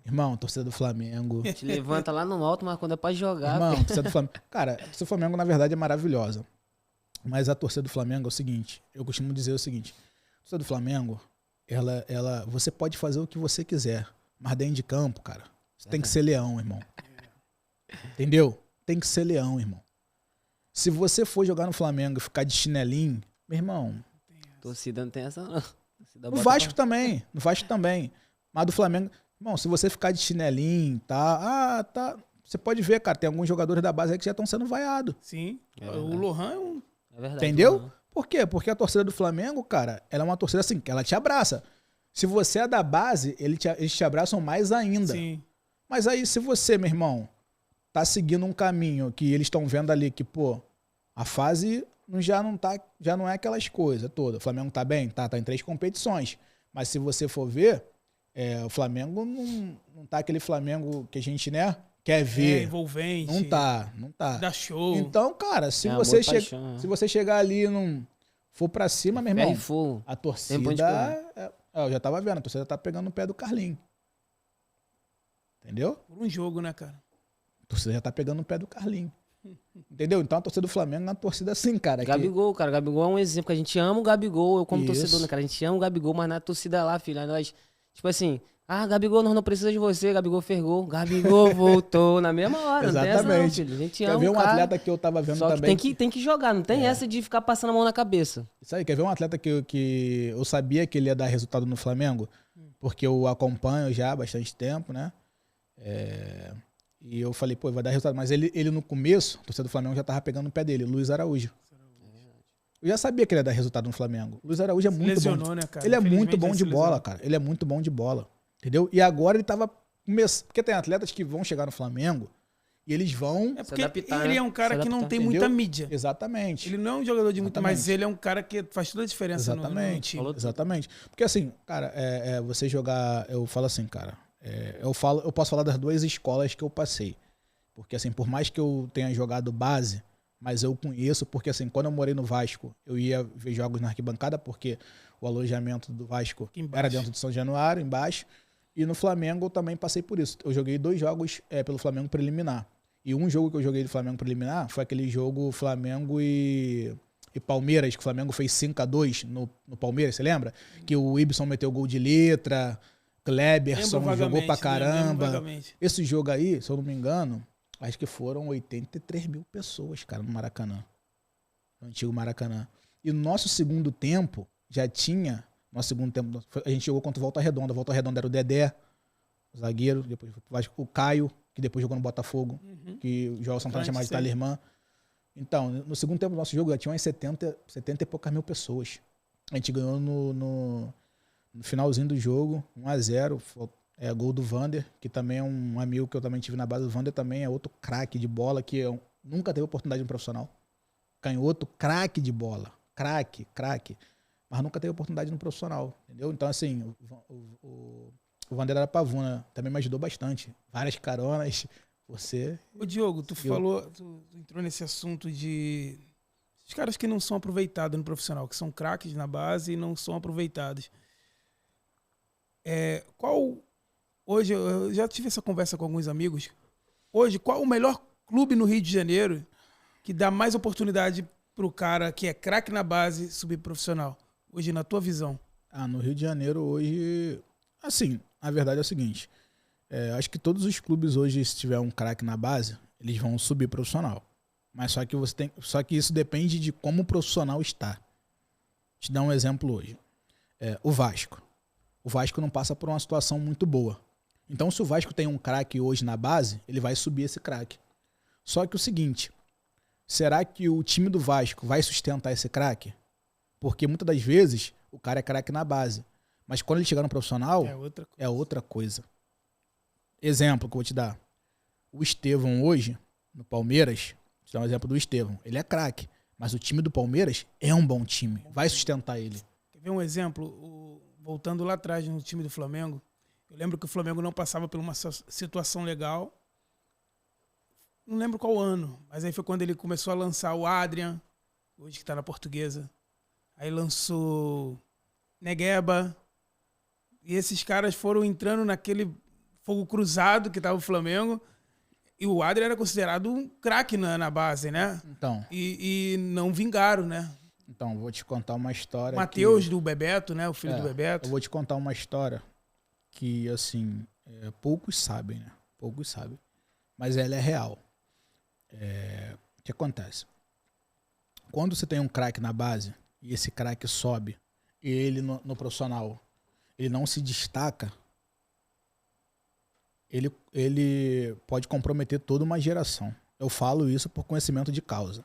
Irmão, torcida do Flamengo. Te levanta lá no alto, mas quando é pra jogar... Irmão, torcida do Flamengo. Cara, a torcida do Flamengo, na verdade, é maravilhosa. Mas a torcida do Flamengo é o seguinte, eu costumo dizer o seguinte, a torcida do Flamengo, você pode fazer o que você quiser, mas dentro de campo, cara, você tem que ser leão, irmão. Entendeu? Tem que ser leão, irmão. Se você for jogar no Flamengo e ficar de chinelinho, meu irmão... Torcida não tem essa, não. No Vasco também, Mas do Flamengo... Irmão, se você ficar de chinelinho, tá... Você pode ver, cara, tem alguns jogadores da base aí que já estão sendo vaiados. Sim, o Lohan é um... É verdade. Entendeu? Por quê? Porque a torcida do Flamengo, cara, ela é uma torcida assim, que ela te abraça. Se você é da base, eles te abraçam mais ainda. Sim. Mas aí, se você, meu irmão, tá seguindo um caminho que eles estão vendo ali que, pô, a fase já não é aquelas coisas todas. O Flamengo tá bem? Tá em 3 competições. Mas se você for ver, o Flamengo não tá aquele Flamengo que a gente, né, quer ver. Envolvente. Não tá. Dá show. Então, cara, se amor, você paixão, se você chegar ali e não for pra cima, meu irmão, fogo. a Tempo de torcida... eu já tava vendo, a torcida tá pegando no pé do Carlinhos. Entendeu? Por um jogo, né, cara? A torcida já tá pegando no pé do Carlinhos. Entendeu? Então a torcida do Flamengo é uma torcida assim, cara. Gabigol, cara. Gabigol é um exemplo, que a gente ama o Gabigol, eu como Isso. torcedor, né, cara? A gente ama o Gabigol, mas na torcida lá, filho, nós... Tipo assim... Gabigol, nós não precisamos de você, Gabigol fergou, Gabigol voltou na mesma hora. Exatamente. Não tem essa não, filho. A gente ama Quer ver o um cara, atleta que eu tava vendo só que também? tem que jogar, não tem essa de ficar passando a mão na cabeça. Isso aí, quer ver um atleta que eu sabia que ele ia dar resultado no Flamengo? Porque eu acompanho já há bastante tempo, né? E eu falei, pô, vai dar resultado. Mas ele no começo, a torcida do Flamengo já tava pegando no pé dele, Luiz Araújo. Eu já sabia que ele ia dar resultado no Flamengo. Luiz Araújo é muito bom. Né, cara? Ele é muito bom de bola, cara. Ele é muito bom de bola. Entendeu? E agora ele tava começando. Porque tem atletas que vão chegar no Flamengo e eles vão. É porque adaptar, ele né? é um cara que não tem entendeu? muita mídia. Exatamente. Ele não é um jogador de muita, Exatamente. mas ele é um cara que faz toda a diferença no time. Exatamente. Porque assim, cara, você jogar. Eu falo assim, cara. Eu posso falar das duas escolas que eu passei. Porque assim, por mais que eu tenha jogado base, mas eu conheço, porque assim, quando eu morei no Vasco, eu ia ver jogos na arquibancada, porque o alojamento do Vasco era dentro de São Januário, embaixo. E no Flamengo eu também passei por isso. Eu joguei 2 jogos pelo Flamengo preliminar. E um jogo que eu joguei do Flamengo preliminar foi aquele jogo Flamengo e Palmeiras, que o Flamengo fez 5-2 no Palmeiras, você lembra? Que o Ibson meteu gol de letra, Kleberson jogou pra caramba. Esse jogo aí, se eu não me engano, acho que foram 83 mil pessoas, cara, no Maracanã. No antigo Maracanã. E no nosso segundo tempo, já tinha... Nosso segundo tempo, a gente jogou contra o Volta Redonda. A Volta Redonda era o Dedé, o zagueiro. Depois o Caio, que depois jogou no Botafogo. Que o João Santana chamava de Talirmã. Então, no segundo tempo do nosso jogo, já tinha umas 70 e poucas mil pessoas. A gente ganhou no finalzinho do jogo, 1-0. Gol do Vander, que também é um amigo que eu também tive na base. O Vander também é outro craque de bola, que nunca teve oportunidade no profissional. Canhoto, craque de bola. Craque. Mas nunca teve oportunidade no profissional, entendeu? Então, assim, o Vander era Pavuna, também me ajudou bastante. Várias caronas, você... Ô, Diogo, tu entrou nesse assunto de... Os caras que não são aproveitados no profissional, que são craques na base e não são aproveitados. Hoje, eu já tive essa conversa com alguns amigos. Hoje, qual o melhor clube no Rio de Janeiro que dá mais oportunidade pro cara que é craque na base subir profissional? Hoje, na tua visão? No Rio de Janeiro, hoje... Assim, a verdade é o seguinte. Acho que todos os clubes hoje, se tiver um craque na base, eles vão subir profissional. Mas só que isso depende de como o profissional está. Vou te dar um exemplo hoje. O Vasco. O Vasco não passa por uma situação muito boa. Então, se o Vasco tem um craque hoje na base, ele vai subir esse craque. Só que o seguinte, será que o time do Vasco vai sustentar esse craque? Porque muitas das vezes o cara é craque na base. Mas quando ele chegar no profissional, é outra coisa. Exemplo que eu vou te dar. O Estevão hoje, no Palmeiras, vou te dar um exemplo do Estevão. Ele é craque, mas o time do Palmeiras é um bom time. Vai sustentar ele. Quer ver um exemplo? Voltando lá atrás no time do Flamengo, eu lembro que o Flamengo não passava por uma situação legal. Não lembro qual ano, mas aí foi quando ele começou a lançar o Adrian, hoje que está na Portuguesa. Aí lançou Negueba. E esses caras foram entrando naquele fogo cruzado que estava o Flamengo. E o Adrian era considerado um craque na base, né? Então. E não vingaram, né? Então, vou te contar uma história. Matheus do Bebeto, né? O filho do Bebeto. Eu vou te contar uma história que, assim, poucos sabem, né? Poucos sabem. Mas ela é real. O que acontece? Quando você tem um craque na base e esse craque sobe e ele no profissional, ele não se destaca, ele pode comprometer toda uma geração. Eu falo isso por conhecimento de causa.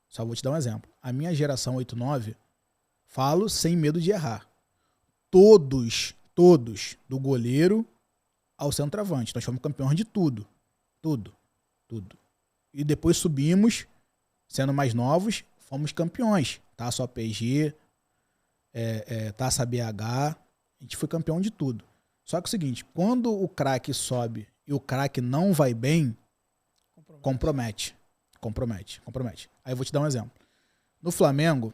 Só vou te dar um exemplo. A minha geração 8-9, falo sem medo de errar. Todos, do goleiro ao centroavante. Nós fomos campeões de tudo. Tudo. E depois subimos, sendo mais novos, fomos campeões. Taça OPG, Taça BH, a gente foi campeão de tudo. Só que é o seguinte, quando o craque sobe e o craque não vai bem, compromete. Aí eu vou te dar um exemplo. No Flamengo,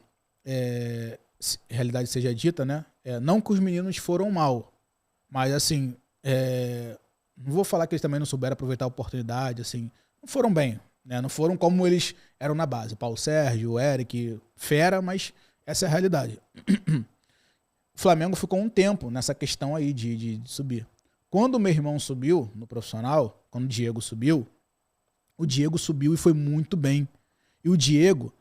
realidade seja dita, né? Não que os meninos foram mal, mas assim, não vou falar que eles também não souberam aproveitar a oportunidade, assim, não foram bem, né? Não foram como eles eram na base. Paulo Sérgio, o Eric, fera, mas essa é a realidade. O Flamengo ficou um tempo nessa questão aí de subir. Quando o meu irmão subiu no profissional, quando o Diego subiu e foi muito bem. E o Diego,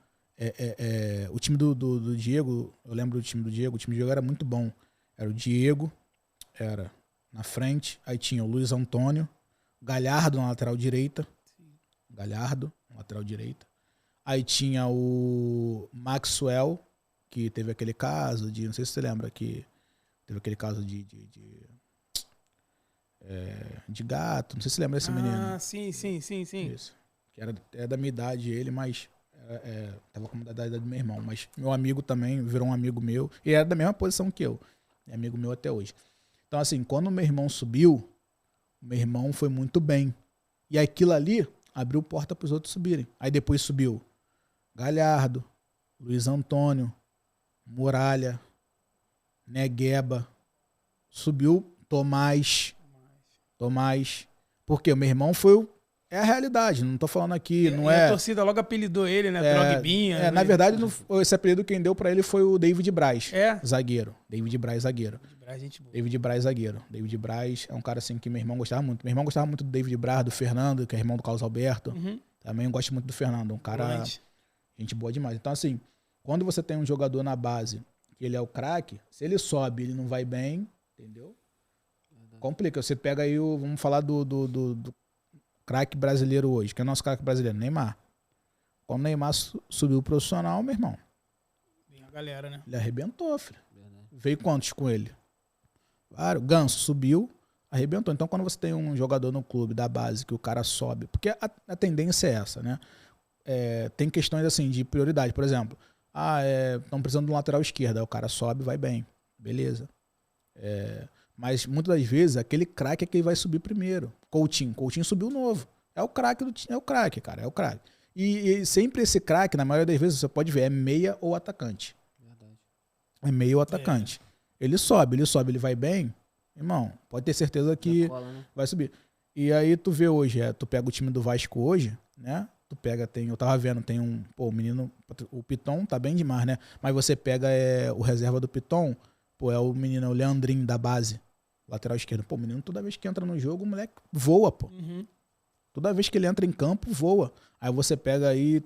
o time do Diego, eu lembro do time do Diego, o time do Diego era muito bom. Era o Diego, era na frente, aí tinha o Luiz Antônio, Galhardo na lateral direita. Galhardo na lateral direita. Aí tinha o Maxwell, que teve aquele caso de... Não sei se você lembra que teve aquele caso de gato. Não sei se você lembra desse menino. Ah, sim. Isso. Que era da minha idade ele, mas... tava com a idade do meu irmão. Mas meu amigo também virou um amigo meu. E era da mesma posição que eu. É amigo meu até hoje. Então, assim, quando o meu irmão subiu, o meu irmão foi muito bem. E aquilo ali abriu porta para os outros subirem. Aí depois subiu Galhardo, Luiz Antônio, Muralha, Negueba. Subiu Tomás. Porque o meu irmão foi... É a realidade, não tô falando aqui, não é... A torcida logo apelidou ele, né? Drogbinha. Na verdade, esse apelido quem deu pra ele foi o David Braz, É? zagueiro. David Braz, zagueiro. Gente boa. David Braz, zagueiro. David Braz é um cara assim que meu irmão gostava muito. Meu irmão gostava muito do David Braz, do Fernando, que é irmão do Carlos Alberto. Uhum. Também gosto muito do Fernando, um cara... Volante. Gente boa demais. Então, assim, quando você tem um jogador na base, que ele é o craque, se ele sobe, ele não vai bem, entendeu? Complica. Você pega aí o... Vamos falar do craque brasileiro hoje, que é o nosso craque brasileiro, Neymar. Quando o Neymar subiu profissional, meu irmão, Vem a galera, né? ele arrebentou, filho. Veio quantos com ele? Claro, Ganso subiu, arrebentou. Então, quando você tem um jogador no clube da base que o cara sobe, porque a tendência é essa, né? Tem questões assim de prioridade. Por exemplo, estão precisando de um lateral esquerdo, aí o cara sobe, vai bem. Beleza. Mas muitas das vezes aquele craque é quem vai subir primeiro. Coutinho subiu novo. É o craque do time, é o craque, cara, é o craque. E sempre esse craque, na maioria das vezes, você pode ver, é meia ou atacante. Verdade. É meia ou atacante. Ele sobe, ele vai bem, irmão, pode ter certeza que vai subir. E aí tu vê hoje, tu pega o time do Vasco hoje, né? Eu tava vendo, tem o menino, o Piton tá bem demais, né? Mas você pega o reserva do Piton, é o menino, o Leandrinho da base. Lateral esquerdo. Pô, o menino, toda vez que entra no jogo, o moleque voa, pô. Uhum. Toda vez que ele entra em campo, voa. Aí você pega aí,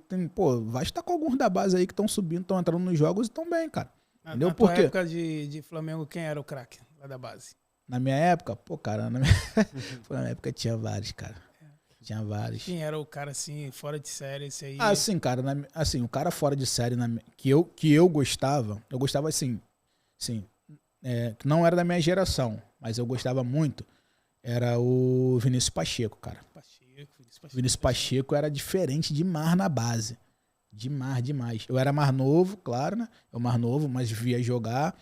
vai estar com alguns da base aí que estão subindo, estão entrando nos jogos e estão bem, cara. Entendeu? Na tua época de Flamengo, quem era o craque lá da base? Na minha época, na minha época tinha vários, cara. Tinha vários. Quem era o cara, assim, fora de série, esse aí? Assim, cara, o cara fora de série que eu gostava assim, que não era da minha geração, mas eu gostava muito, era o Vinícius Pacheco, cara. Vinícius Pacheco era diferente demais na base. Demais. Eu era mais novo, claro, né? Mas via jogar.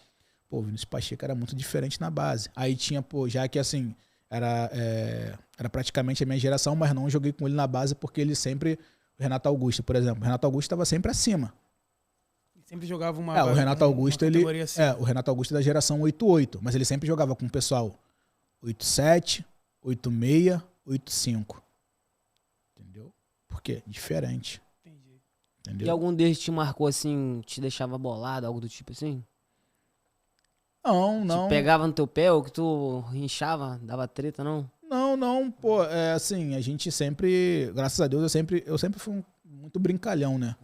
Pô, o Vinícius Pacheco era muito diferente na base. Aí tinha, já que assim, era praticamente a minha geração, mas não joguei com ele na base porque ele sempre... O Renato Augusto, por exemplo. O Renato Augusto estava sempre acima. Sempre jogava uma... O Renato Augusto, o Renato Augusto é da geração 8-8, mas ele sempre jogava com o pessoal 8-7, 8-6, 8-5. Entendeu? Por quê? Diferente. Entendi. Entendeu? E algum deles te marcou assim, te deixava bolado, algo do tipo assim? Não. Te pegava no teu pé ou que tu rinchava, dava treta, não? Não, pô, assim, a gente sempre, graças a Deus, eu sempre fui muito brincalhão, né?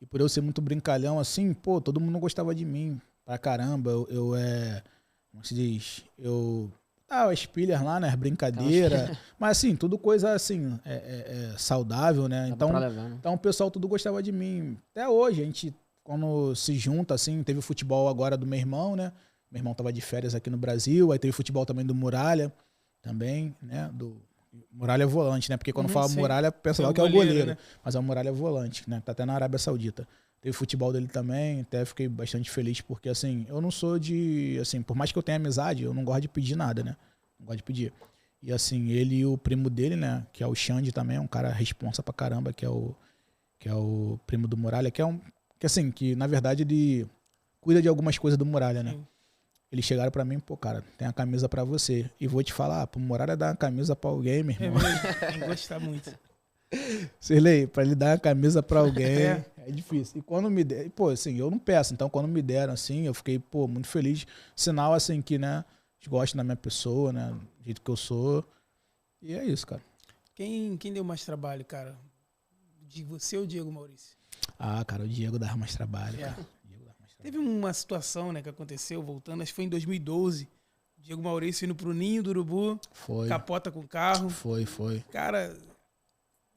E por eu ser muito brincalhão, assim, pô, todo mundo gostava de mim pra caramba. Como se diz? As pilhas lá, né? Brincadeira. Mas assim, tudo coisa assim, saudável, né? Então o pessoal tudo gostava de mim. Até hoje, a gente, quando se junta, assim, teve o futebol agora do meu irmão, né? Meu irmão tava de férias aqui no Brasil, aí teve futebol também do Muralha, também, né? Muralha é volante, né? Porque quando fala sim. Muralha, pensa logo que é o goleiro. Né? Mas a Muralha é volante, né? Tá até na Arábia Saudita. Teve futebol dele também, até fiquei bastante feliz, porque assim, eu não sou de... Assim, por mais que eu tenha amizade, eu não gosto de pedir nada, né? Não gosto de pedir. E assim, ele e o primo dele, né? Que é o Xande também, é um cara responsa pra caramba, que é o primo do Muralha, que na verdade ele cuida de algumas coisas do Muralha, né? Sim. Eles chegaram pra mim, pô, cara, tem a camisa pra você. E vou te falar, pro Muralha dar uma camisa pra alguém, meu irmão. Tem que gostar muito. Sirlei, pra ele dar uma camisa pra alguém é difícil. E quando me deram, pô, assim, eu não peço. Então, quando me deram, assim, eu fiquei, pô, muito feliz. Sinal, assim, que, né, eles gostam da minha pessoa, né, do jeito que eu sou. E é isso, cara. Quem deu mais trabalho, cara? De você ou o Diego Maurício? Cara, o Diego dava mais trabalho, cara. Teve uma situação, né, que aconteceu, voltando, acho que foi em 2012, Diego Maurício indo pro Ninho do Urubu. Foi. Capota com o carro. Foi. Cara,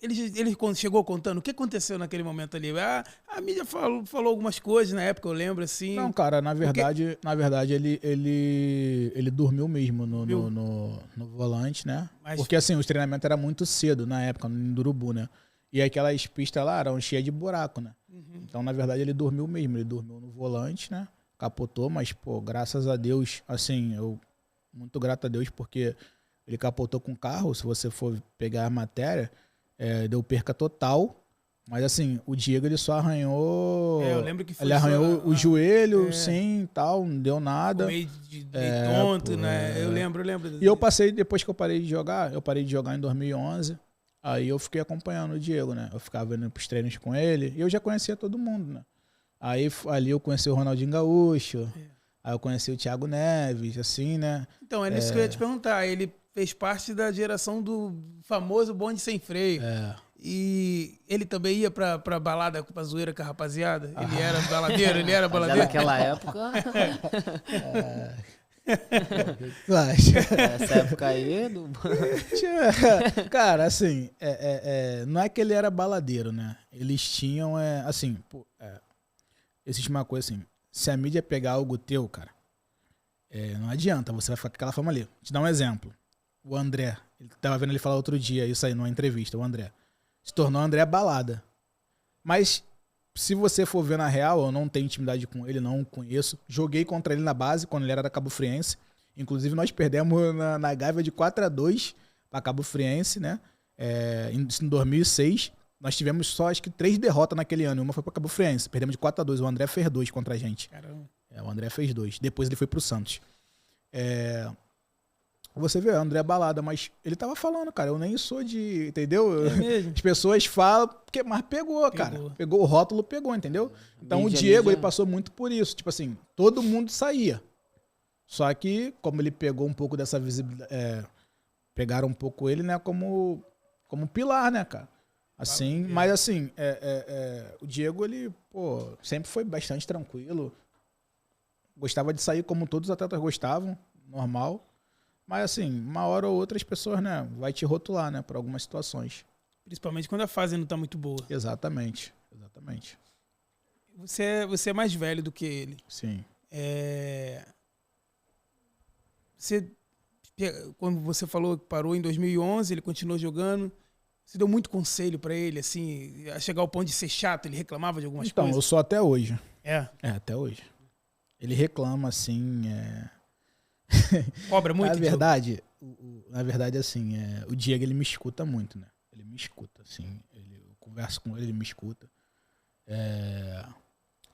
ele chegou contando o que aconteceu naquele momento ali. A mídia falou algumas coisas na época, eu lembro, assim. Não, cara, na verdade ele dormiu mesmo no volante, né? Porque assim, os treinamentos eram muito cedo na época, no Urubu, né? E aquelas pistas lá eram cheias de buraco, né? Então, na verdade, ele dormiu mesmo. Ele dormiu no volante, né? Capotou, mas, pô, graças a Deus, assim, eu muito grato a Deus, porque ele capotou com o carro. Se você for pegar a matéria, deu perca total. Mas, assim, o Diego, ele só arranhou... eu lembro que foi ele arranhou o joelho, sim, tal, não deu nada. Meio de tonto, né? Eu lembro. E eu passei, depois que eu parei de jogar em 2011... Aí eu fiquei acompanhando o Diego, né? Eu ficava indo pros treinos com ele e eu já conhecia todo mundo, né? Aí ali eu conheci o Ronaldinho Gaúcho, aí eu conheci o Thiago Neves, assim, né? Então, é nisso que eu ia te perguntar. Ele fez parte da geração do famoso bonde sem freio. E ele também ia pra balada, pra zoeira com a rapaziada? Ele era baladeiro? Ele era baladeiro? Naquela época... Tu acha? Essa época aí... Cara, assim, não é que ele era baladeiro, né? Eles tinham, assim, existe uma coisa assim, se a mídia pegar algo teu, cara, não adianta, você vai ficar com aquela fama ali. Vou te dar um exemplo. O André, ele tava vendo ele falar outro dia, isso aí, numa entrevista, o André. Se tornou André Balada. Mas... se você for ver na real, eu não tenho intimidade com ele, não conheço. Joguei contra ele na base, quando ele era da Cabo Friense. Inclusive, nós perdemos na Gávea de 4-2 para Cabo Friense, né? Em 2006. Nós tivemos só, acho que, 3 derrotas naquele ano. Uma foi para Cabo Friense. Perdemos de 4-2. O André fez 2 contra a gente. Caramba. O André fez 2. Depois ele foi pro Santos. Você vê, o André Balada, mas ele tava falando, cara, eu nem sou de... Entendeu? Mesmo? As pessoas falam, mas pegou, cara. Pegou o rótulo, pegou, entendeu? Então o Diego, ele passou muito por isso. Tipo assim, todo mundo saía. Só que, como ele pegou um pouco dessa visibilidade... pegaram um pouco ele, né, como pilar, né, cara? Assim, mas assim, o Diego, ele, pô, sempre foi bastante tranquilo. Gostava de sair como todos os atletas gostavam, normal. Mas assim, uma hora ou outra as pessoas, né, vai te rotular, né, por algumas situações. Principalmente quando a fase não tá muito boa. Exatamente. Você é mais velho do que ele. Sim. Quando você falou que parou em 2011, ele continuou jogando. Você deu muito conselho pra ele, assim, a chegar ao ponto de ser chato? Ele reclamava de algumas coisas? Então, eu sou até hoje. Até hoje. Ele reclama, assim, Cobra muito? Na verdade, assim, o Diego, ele me escuta muito, né? Ele me escuta, assim. Eu converso com ele, ele me escuta.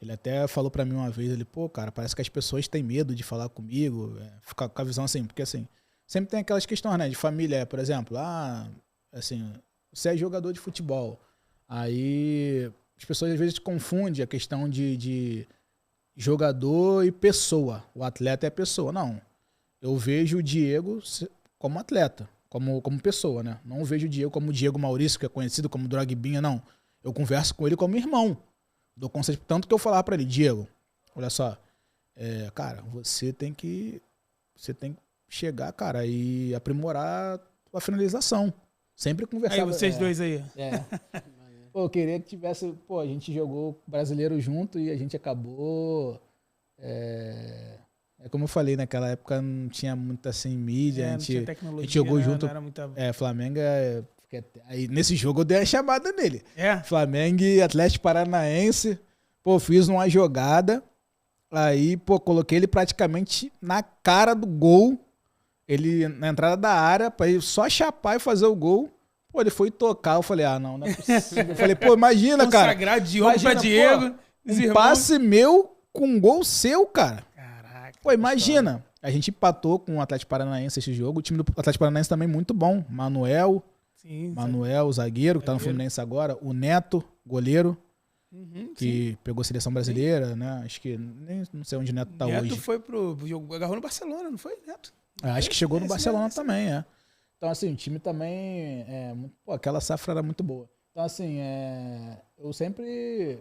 Ele até falou pra mim uma vez, ele, pô, cara, parece que as pessoas têm medo de falar comigo, ficar com a visão assim, porque assim, sempre tem aquelas questões, né, de família, por exemplo, assim, você é jogador de futebol, aí as pessoas às vezes confundem a questão de jogador e pessoa, o atleta é pessoa, não. Eu vejo o Diego como atleta, como pessoa, né? Não vejo o Diego como o Diego Maurício, que é conhecido como Drogbinha, não. Eu converso com ele como irmão. Dou conselho, tanto que eu falava pra ele, Diego, olha só, cara, você tem que chegar, cara, e aprimorar a finalização. Sempre conversar. Aí, vocês dois aí. Pô, eu queria que tivesse, pô, a gente jogou brasileiro junto e a gente acabou... como eu falei, naquela época não tinha muita assim mídia, não tinha tecnologia, a gente jogou junto. Não era muita... Flamengo aí nesse jogo eu dei a chamada nele. Flamengo e Atlético Paranaense. Pô, fiz uma jogada. Aí, pô, coloquei ele praticamente na cara do gol. Ele na entrada da área, pra ele só chapar e fazer o gol. Pô, ele foi tocar. Eu falei, não é possível. Eu falei, pô, imagina, cara. Consagrado de ouro pra Diego. Um passe meu com um gol seu, cara. Caraca. Pô, imagina. A gente empatou com o Atlético Paranaense esse jogo. O time do Atlético Paranaense também muito bom. Manuel, zagueiro, que tá no Fluminense agora. O Neto, goleiro, que pegou a seleção brasileira, né? Acho que nem não sei onde o Neto tá hoje. Neto foi pro jogo, agarrou no Barcelona, não foi, Neto? Acho que chegou no Barcelona também, Então, assim, o time também... aquela safra era muito boa. Então, assim, eu sempre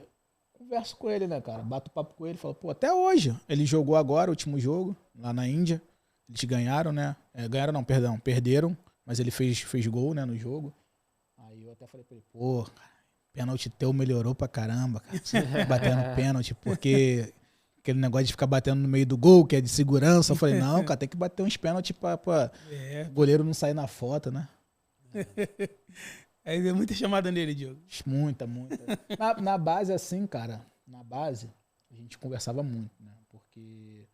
converso com ele, né, cara? Bato papo com ele, falo, pô, até hoje. Ele jogou agora, o último jogo, lá na Índia. eles ganharam, né? Ganharam não, perdão, perderam, mas ele fez gol, né, no jogo. Aí eu até falei pra ele, pô, pênalti teu melhorou pra caramba, cara. Batendo pênalti, porque aquele negócio de ficar batendo no meio do gol, que é de segurança. Eu falei, não, cara, tem que bater uns pênaltis pra o goleiro não sair na foto, né? Aí deu muita chamada nele, Diogo. Muita. Na base, assim, cara, a gente conversava muito, né? Porque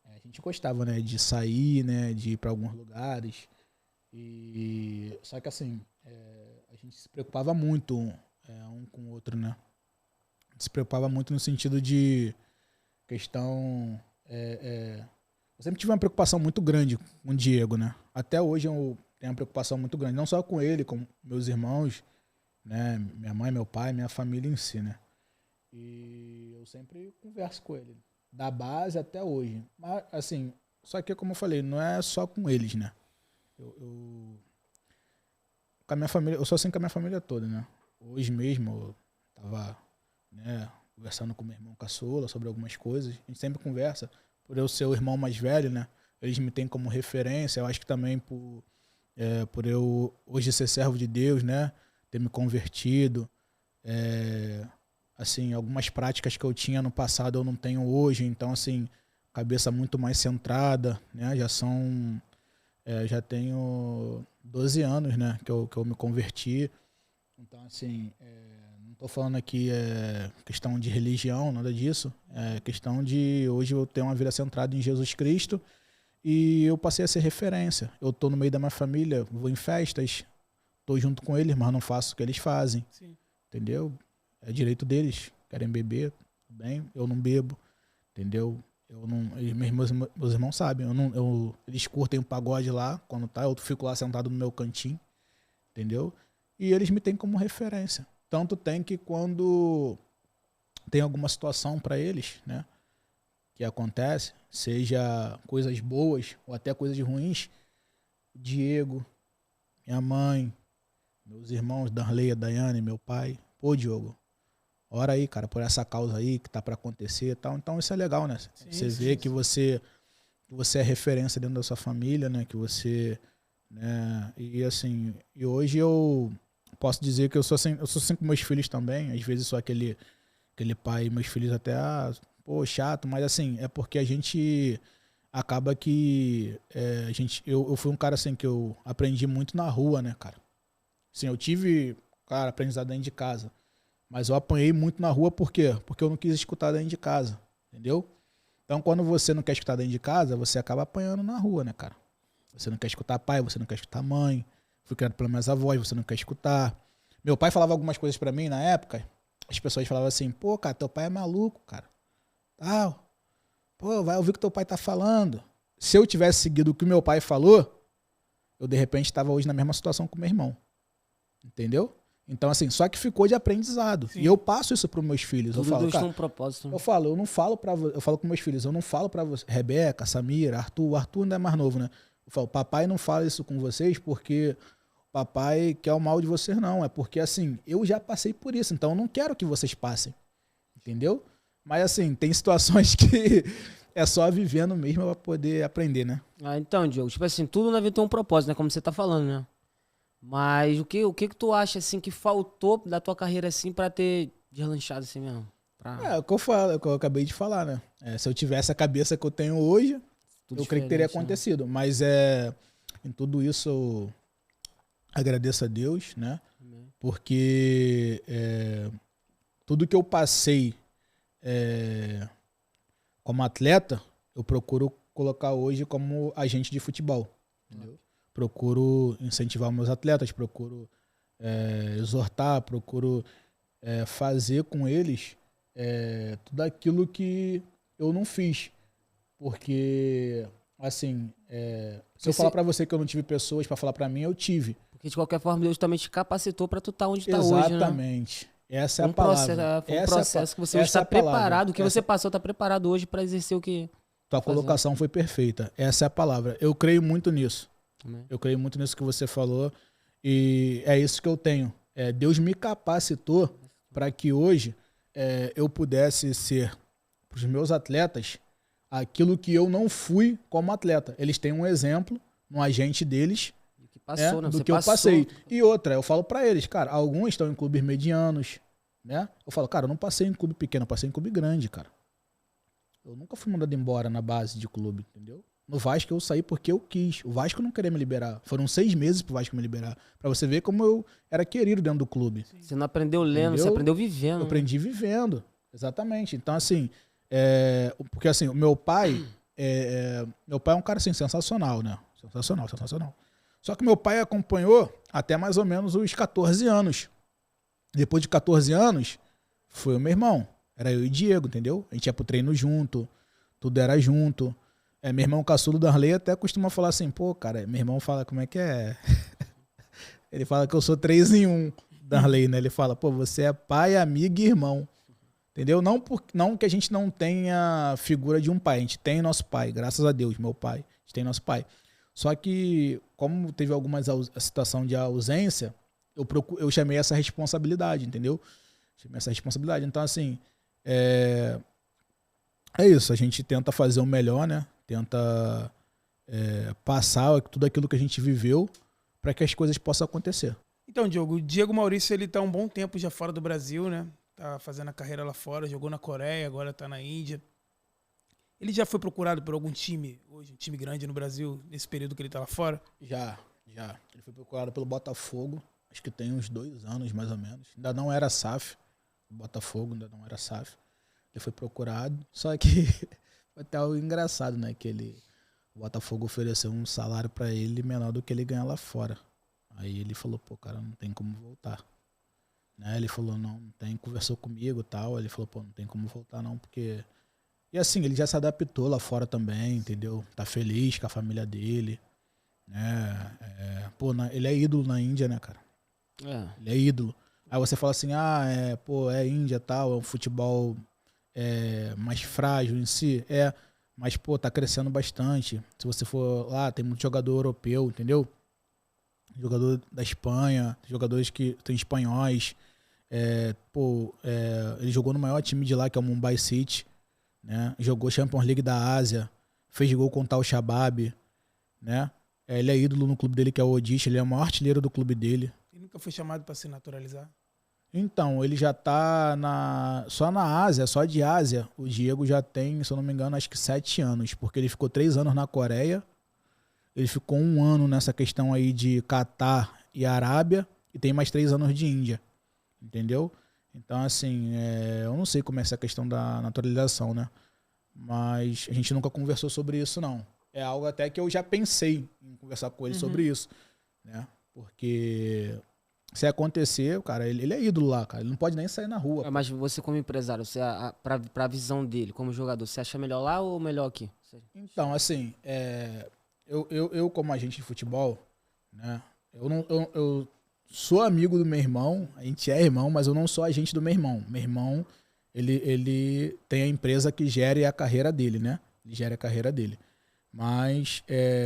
a gente gostava, né, de sair, né, de ir pra alguns lugares. Só que, assim, a gente se preocupava muito um com o outro, né? A gente se preocupava muito no sentido de questão... Eu sempre tive uma preocupação muito grande com o Diego, né? Até hoje eu tenho uma preocupação muito grande, não só com ele, com meus irmãos, né? Minha mãe, meu pai, minha família em si, né? E eu sempre converso com ele, da base até hoje. Mas, assim, só que, como eu falei, não é só com eles, né? Com a minha família, eu sou assim com a minha família toda, né? Hoje mesmo eu tava, né, conversando com meu irmão caçula sobre algumas coisas. A gente sempre conversa, por eu ser o irmão mais velho, né? Eles me têm como referência. Eu acho que também por eu hoje ser servo de Deus, né? Ter me convertido. Assim, algumas práticas que eu tinha no passado eu não tenho hoje. Então, assim, cabeça muito mais centrada, né? Já tenho 12 anos, né? Que eu me converti. Então, assim, não estou falando aqui questão de religião, nada disso. É questão de hoje eu ter uma vida centrada em Jesus Cristo e eu passei a ser referência. Eu estou no meio da minha família, vou em festas, estou junto com eles, mas não faço o que eles fazem. Sim. Entendeu? É direito deles. Querem beber, tudo bem, eu não bebo. Entendeu? Eu não, meus irmãos sabem, eles curtem o pagode lá, quando tá, eu fico lá sentado no meu cantinho. Entendeu? E eles me têm como referência. Tanto tem que quando tem alguma situação para eles, né, que acontece, seja coisas boas ou até coisas ruins, Diego, minha mãe, meus irmãos, Darley, a Daiane, meu pai, pô, Diogo, ora aí, cara, por essa causa aí que tá para acontecer e tal. Então isso é legal, né? Você vê que você é referência dentro da sua família, né, que você, né, e assim, e hoje eu posso dizer que eu sou assim com meus filhos também. Às vezes sou aquele pai, meus filhos até, pô, chato, mas assim, é porque a gente acaba que eu fui um cara assim que eu aprendi muito na rua, né, cara? Assim, eu tive, cara, aprendizado dentro de casa, mas eu apanhei muito na rua, por quê? Porque eu não quis escutar dentro de casa, entendeu? Então, quando você não quer escutar dentro de casa, você acaba apanhando na rua, né, cara? Você não quer escutar pai, você não quer escutar mãe. Fui criado pelas minhas avós, você não quer escutar. Meu pai falava algumas coisas pra mim na época. As pessoas falavam assim, pô, cara, teu pai é maluco, cara. Pô, vai ouvir o que teu pai tá falando. Se eu tivesse seguido o que meu pai falou, eu de repente estava hoje na mesma situação com meu irmão. Entendeu? Então, assim, só que ficou de aprendizado. Sim. E eu passo isso pros meus filhos. Tudo eu falo, cara, um propósito. eu falo com meus filhos, eu não falo pra você, Rebeca, Samira, Arthur. O Arthur ainda é mais novo, né? Eu falo, papai não fala isso com vocês porque papai quer o mal de vocês, não. É porque, assim, eu já passei por isso, então eu não quero que vocês passem. Entendeu? Mas, assim, tem situações que é só vivendo mesmo pra poder aprender, né? Então, Diogo, tipo assim, tudo na vida tem um propósito, né? Como você tá falando, né? Mas o que tu acha, assim, que faltou da tua carreira, assim, pra ter deslanchado assim mesmo? É o que eu falo, é o que eu acabei de falar, né? Se eu tivesse a cabeça que eu tenho hoje, tudo eu creio que teria acontecido. Né? Mas em tudo isso eu agradeço a Deus, né? Amém. Porque tudo que eu passei como atleta, eu procuro colocar hoje como agente de futebol. Entendeu? Procuro incentivar meus atletas, procuro exortar, procuro fazer com eles tudo aquilo que eu não fiz. Porque, assim, se eu falar pra você que eu não tive pessoas pra falar pra mim, eu tive. Porque, de qualquer forma, Deus também te capacitou pra tu estar onde tá hoje, né? Exatamente. Essa é a palavra. Foi um processo que você hoje está preparado. O que você passou tá preparado hoje pra exercer o que... Tua colocação foi perfeita. Essa é a palavra. Eu creio muito nisso. Eu creio muito nisso que você falou. E é isso que eu tenho. Deus me capacitou para que hoje eu pudesse ser, para os meus atletas, aquilo que eu não fui como atleta. Eles têm um exemplo, um agente deles, Que passou, né? do Você que eu passou. passei. E outra, eu falo pra eles, cara, alguns estão em clubes medianos, né? Eu falo, cara, eu não passei em clube pequeno, eu passei em clube grande, cara. Eu nunca fui mandado embora na base de clube, entendeu? No Vasco eu saí porque eu quis. O Vasco não queria me liberar. Foram 6 meses pro Vasco me liberar. Pra você ver como eu era querido dentro do clube. Você não aprendeu lendo, Entendeu? você aprendeu vivendo. Eu aprendi vivendo. Exatamente. Então, assim, porque assim, o meu pai é um cara assim, sensacional, né? Sensacional, sensacional. Só que meu pai acompanhou até mais ou menos os 14 anos. Depois de 14 anos, foi o meu irmão. Era eu e Diego, entendeu? A gente ia pro treino junto, tudo era junto. Meu irmão caçulo Darley até costuma falar assim, pô, cara, meu irmão fala, como é que é? Ele fala que eu sou 3 em 1, Darley, né? Ele fala, pô, você é pai, amigo e irmão. Entendeu? Não que a gente não tenha figura de um pai, a gente tem nosso pai, graças a Deus, meu pai, a gente tem nosso pai. Só que, como teve algumas situação de ausência, eu chamei essa responsabilidade, entendeu? Chamei essa responsabilidade. Então, assim, é isso, a gente tenta fazer o melhor, né? Tenta passar tudo aquilo que a gente viveu para que as coisas possam acontecer. Então, Diogo, o Diego Maurício, ele tá um bom tempo já fora do Brasil, né? Tá fazendo a carreira lá fora, jogou na Coreia, agora tá na Índia. Ele já foi procurado por algum time, hoje, um time grande no Brasil, nesse período que ele tá lá fora? Já. Ele foi procurado pelo Botafogo, acho que tem uns 2 anos, mais ou menos. Ainda não era SAF, o Botafogo ainda não era SAF. Ele foi procurado, só que foi até algo engraçado, né? Que o Botafogo ofereceu um salário pra ele menor do que ele ganha lá fora. Aí ele falou, pô, cara, não tem como voltar. Né? Ele falou, não tem, conversou comigo e tal. Ele falou, pô, não tem como voltar não, porque... E assim, ele já se adaptou lá fora também, entendeu? Tá feliz com a família dele, né? Ele é ídolo na Índia, né, cara? Ele é ídolo. Aí você fala assim, é Índia e tal, é um futebol mais frágil em si, mas, pô, tá crescendo bastante. Se você for lá, tem muito jogador europeu, entendeu? Jogador da Espanha, jogadores que tem espanhóis. Ele jogou no maior time de lá, que é o Mumbai City, né? Jogou Champions League da Ásia, fez gol contra o Shabab, né? Ele é ídolo no clube dele, que é o Odisha, ele é o maior artilheiro do clube dele. Ele nunca foi chamado para se naturalizar? Então, ele já tá só na Ásia, só de Ásia, o Diego já tem, se eu não me engano, acho que 7 anos, porque ele ficou 3 anos na Coreia, ele ficou 1 ano nessa questão aí de Catar e Arábia, e tem mais 3 anos de Índia, entendeu? Então, assim, eu não sei como é essa questão da naturalização, né? Mas a gente nunca conversou sobre isso, não. É algo até que eu já pensei em conversar com ele sobre isso, né? Porque... se acontecer, cara, ele é ídolo lá, cara. Ele não pode nem sair na rua. Mas você como empresário, pra visão dele, como jogador, você acha melhor lá ou melhor aqui? Então, assim, eu como agente de futebol, né, eu sou amigo do meu irmão, a gente é irmão, mas eu não sou agente do meu irmão. Meu irmão, ele tem a empresa que gere a carreira dele, né? Ele gera a carreira dele. Mas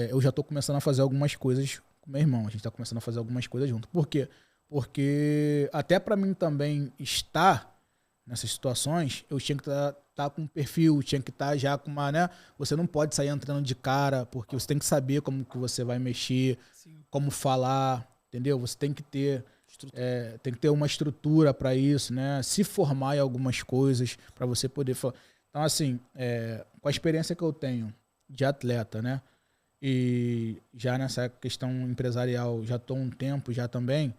eu já tô começando a fazer algumas coisas com meu irmão. A gente tá começando a fazer algumas coisas junto. Por quê? Porque até para mim também estar nessas situações, eu tinha que estar com um perfil, tinha que estar já com uma, né? Você não pode sair entrando de cara, porque você tem que saber como que você vai mexer, como falar, entendeu? Você tem que ter uma estrutura para isso, né? Se formar em algumas coisas para você poder falar. Então, assim, com a experiência que eu tenho de atleta, né? E já nessa questão empresarial, já estou um tempo já também.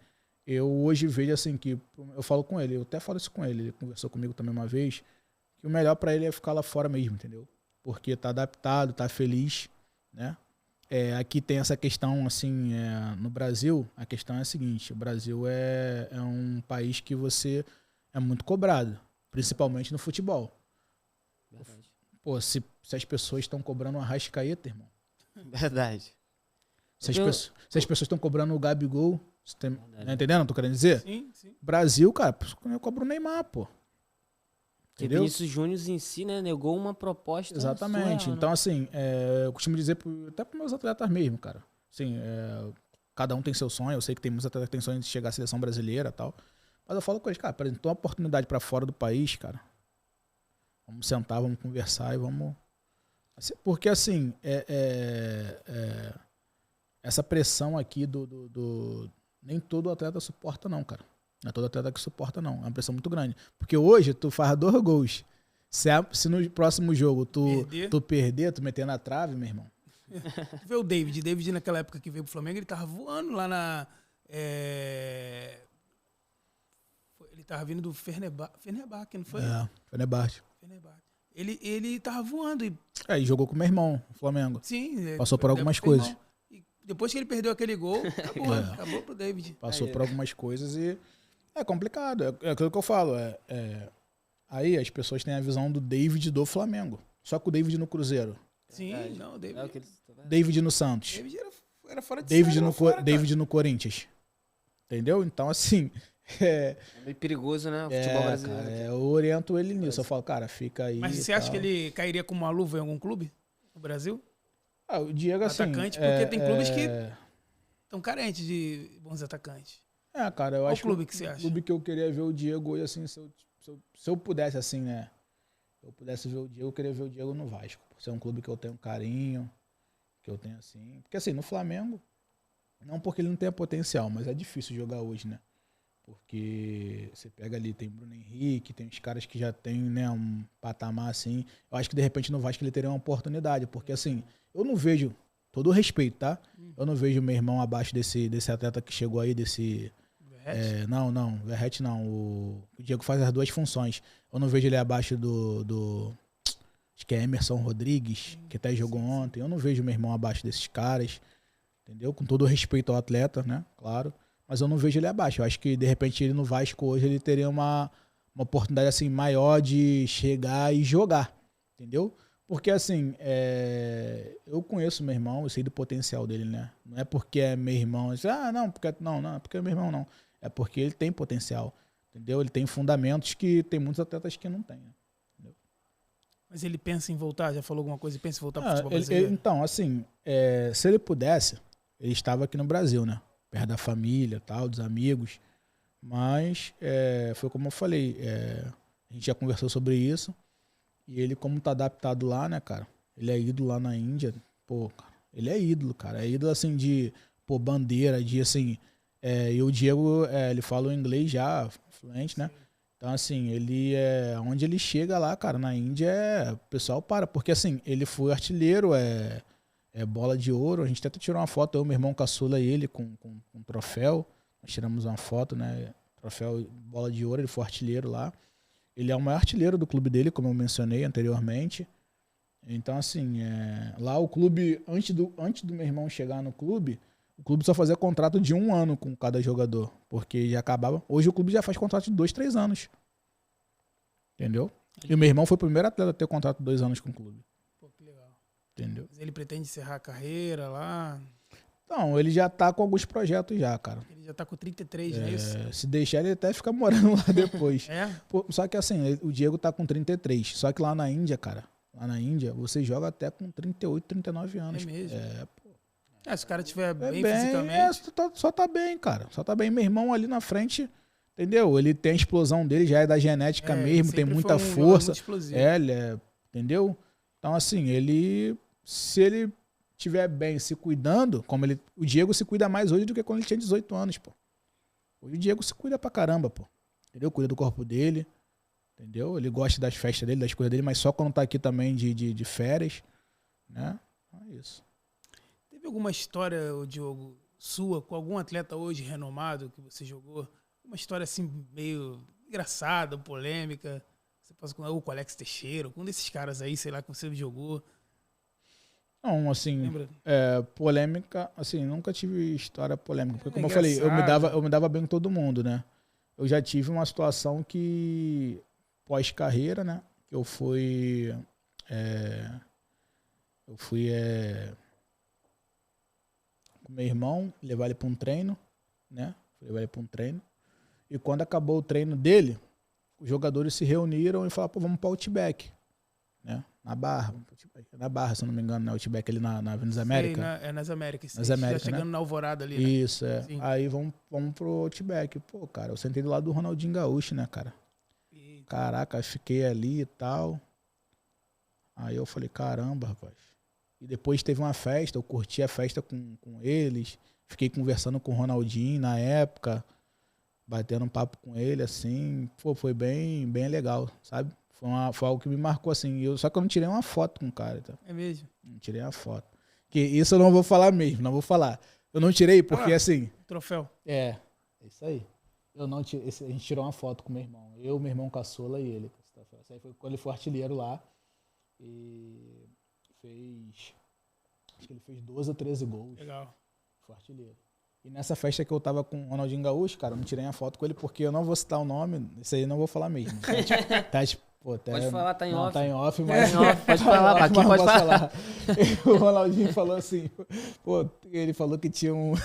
Eu hoje vejo assim que, eu falo com ele, eu até falo isso com ele, ele conversou comigo também uma vez, que o melhor para ele é ficar lá fora mesmo, entendeu? Porque tá adaptado, tá feliz, né? Aqui tem essa questão, assim, no Brasil, a questão é a seguinte, o Brasil é um país que você é muito cobrado, principalmente no futebol. Verdade. Pô, se as pessoas estão cobrando o Arrascaeta, irmão. Verdade. Se as pessoas estão cobrando o Gabigol, você tá entendendo o que eu tô querendo dizer? Sim. Brasil, cara, eu cobro o Neymar, pô. Entendeu? Vinícius Júnior em si, né, negou uma proposta. Exatamente. Surreal, então, né? assim, eu costumo dizer até para meus atletas mesmo, cara. Assim, cada um tem seu sonho. Eu sei que tem muitos atletas que têm sonho de chegar à seleção brasileira e tal. Mas eu falo com eles, cara, apresentou uma oportunidade para fora do país, cara. Vamos sentar, vamos conversar e vamos Porque, assim, essa pressão aqui nem todo atleta suporta, não, cara. Não é todo atleta que suporta, não. É uma pressão muito grande. Porque hoje tu faz 2 gols. Se no próximo jogo tu perder, tu meter na trave, meu irmão. Tu vê o David. David, naquela época que veio pro Flamengo, ele tava voando lá na... Ele tava vindo do Fenerbahçe, não foi? Fenerbahçe. Ele tava voando. E jogou com o meu irmão, no Flamengo. Sim. Passou por algumas coisas. E depois que ele perdeu aquele gol, acabou pro David. Passou por algumas coisas e é complicado. É aquilo que eu falo. Aí as pessoas têm a visão do David do Flamengo. Só que o David no Cruzeiro. Sim, não, o David. David no Santos. David era fora de David no Corinthians. Entendeu? Então, assim... É meio perigoso, né? O futebol brasileiro. Cara, eu oriento ele nisso. Eu falo, cara, fica aí. Mas você acha que ele cairia como uma luva em algum clube no Brasil? O Diego, assim... Atacante, porque tem clubes que estão carentes de bons atacantes. Cara, eu acho clube que você acha? O clube que eu queria ver o Diego hoje, assim, se eu pudesse, assim, né? Eu pudesse ver o Diego, eu queria ver o Diego no Vasco. Por ser um clube que eu tenho carinho, que eu tenho, assim... Porque, assim, no Flamengo, não porque ele não tenha potencial, mas é difícil jogar hoje, né? Porque você pega ali, tem Bruno Henrique, tem os caras que já tem, né, um patamar assim. Eu acho que de repente no Vasco ele teria uma oportunidade, porque assim, eu não vejo, todo o respeito, tá? Eu não vejo meu irmão abaixo desse atleta que chegou aí, desse... Verratti não. O Diego faz as 2 funções. Eu não vejo ele abaixo acho que é Emerson Rodrigues, que até jogou ontem. Eu não vejo meu irmão abaixo desses caras, entendeu? Com todo o respeito ao atleta, né? Claro. Mas eu não vejo ele abaixo. Eu acho que, de repente, ele no Vasco hoje, ele teria uma oportunidade, assim, maior de chegar e jogar. Entendeu? Porque, assim, eu conheço meu irmão, eu sei do potencial dele, né? Não é porque é meu irmão. Não é porque é meu irmão, não. É porque ele tem potencial. Entendeu? Ele tem fundamentos que tem muitos atletas que não têm. Né? Mas ele pensa em voltar? Já falou alguma coisa? Ele pensa em voltar para o futebol brasileiro? Então, assim, se ele pudesse, ele estava aqui no Brasil, né? Perto da família, tal, dos amigos. Mas foi como eu falei, a gente já conversou sobre isso. E ele, como tá adaptado lá, né, cara? Ele é ídolo lá na Índia. Pô, cara, ele é ídolo, cara. É ídolo, assim, de bandeira, de, assim... e o Diego, ele fala o inglês já, fluente, né? Então, assim, ele onde ele chega lá, cara, na Índia, o pessoal para. Porque, assim, ele foi artilheiro, bola de ouro. A gente tenta tirar uma foto, eu, meu irmão caçula e ele com um troféu. Nós tiramos uma foto, né? Troféu bola de ouro, ele foi artilheiro lá. Ele é o maior artilheiro do clube dele, como eu mencionei anteriormente. Então, assim, lá o clube, antes do meu irmão chegar no clube, o clube só fazia contrato de 1 ano com cada jogador, porque já acabava. Hoje o clube já faz contrato de 2, 3 anos. Entendeu? E o meu irmão foi o primeiro atleta a ter contrato de 2 anos com o clube. Pô, que legal. Entendeu? Mas ele pretende encerrar a carreira lá? Não, ele já tá com alguns projetos já, cara. Ele já tá com 33, não é isso? Se deixar, ele até fica morando lá depois. Pô, só que assim, o Diego tá com 33. Só que lá na Índia, cara, você joga até com 38, 39 anos. É mesmo? Pô. Se o cara estiver bem fisicamente... Só tá bem, cara. Só tá bem. Meu irmão ali na frente, entendeu? Ele tem a explosão dele, já é da genética mesmo, tem muita força. Ele entendeu? Então, assim, se ele estiver bem, se cuidando, o Diego se cuida mais hoje do que quando ele tinha 18 anos, pô. Hoje o Diego se cuida pra caramba, pô. Entendeu? Cuida do corpo dele, entendeu? Ele gosta das festas dele, das coisas dele, mas só quando tá aqui também de férias, né? É isso. Teve alguma história, Diogo, sua, com algum atleta hoje renomado que você jogou? Uma história assim, meio engraçada, polêmica? Você passa com o Alex Teixeira, com um desses caras aí, sei lá, que você jogou? Não, assim, Lembra? Polêmica, assim, nunca tive história polêmica. Porque, como eu falei, eu me dava bem com todo mundo, né? Eu já tive uma situação que, pós-carreira, né? Que eu fui com meu irmão, levar ele para um treino, né? E quando acabou o treino dele, os jogadores se reuniram e falaram, pô, vamos para o Outback, né? Na Barra, se eu não me engano, né? Outback ali na Avenida América. Nas Américas. Nas Américas, já chegando, né? Na Alvorada ali, né? Isso, Sim. Aí vamos pro Outback. Pô, cara, eu sentei do lado do Ronaldinho Gaúcho, né, cara? Caraca, fiquei ali e tal. Aí eu falei, caramba, rapaz. E depois teve uma festa, eu curti a festa com eles, fiquei conversando com o Ronaldinho na época, batendo um papo com ele, assim, pô, foi bem legal, sabe? Foi algo que me marcou, assim. Só que eu não tirei uma foto com o cara, tá? É mesmo? Não tirei uma foto. Que isso eu não vou falar mesmo, não vou falar. Eu não tirei porque, assim... Troféu. É isso aí. Eu não tirei, a gente tirou uma foto com meu irmão. Eu, meu irmão caçula e ele. Isso aí foi quando ele foi artilheiro lá. E fez... Acho que ele fez 12 ou 13 gols. Legal. Foi artilheiro. E nessa festa que eu tava com o Ronaldinho Gaúcho, cara, eu não tirei a foto com ele porque eu não vou citar o nome. Isso aí eu não vou falar mesmo. Pode falar, tá em off. Tá em off, mas... Pode falar, aqui pode falar. O Ronaldinho falou assim, pô, ele falou que tinha um...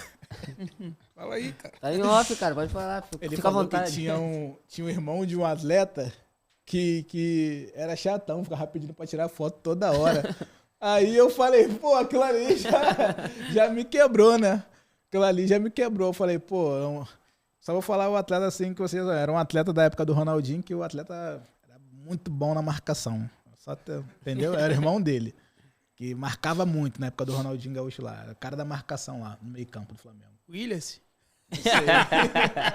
Fala aí, cara. Tá em off, cara, pode falar. Ele Fica à falou vontade. que tinha um irmão de um atleta que era chatão, ficava pedindo pra tirar foto toda hora. Aí eu falei, pô, aquilo ali já me quebrou, né? Aquilo ali já me quebrou. Eu falei, pô, só vou falar o atleta assim que vocês... Era um atleta da época do Ronaldinho, que o atleta era muito bom na marcação. Entendeu? Era irmão dele. Que marcava muito na época do Ronaldinho Gaúcho lá. Era o cara da marcação lá, no meio campo do Flamengo. Williams?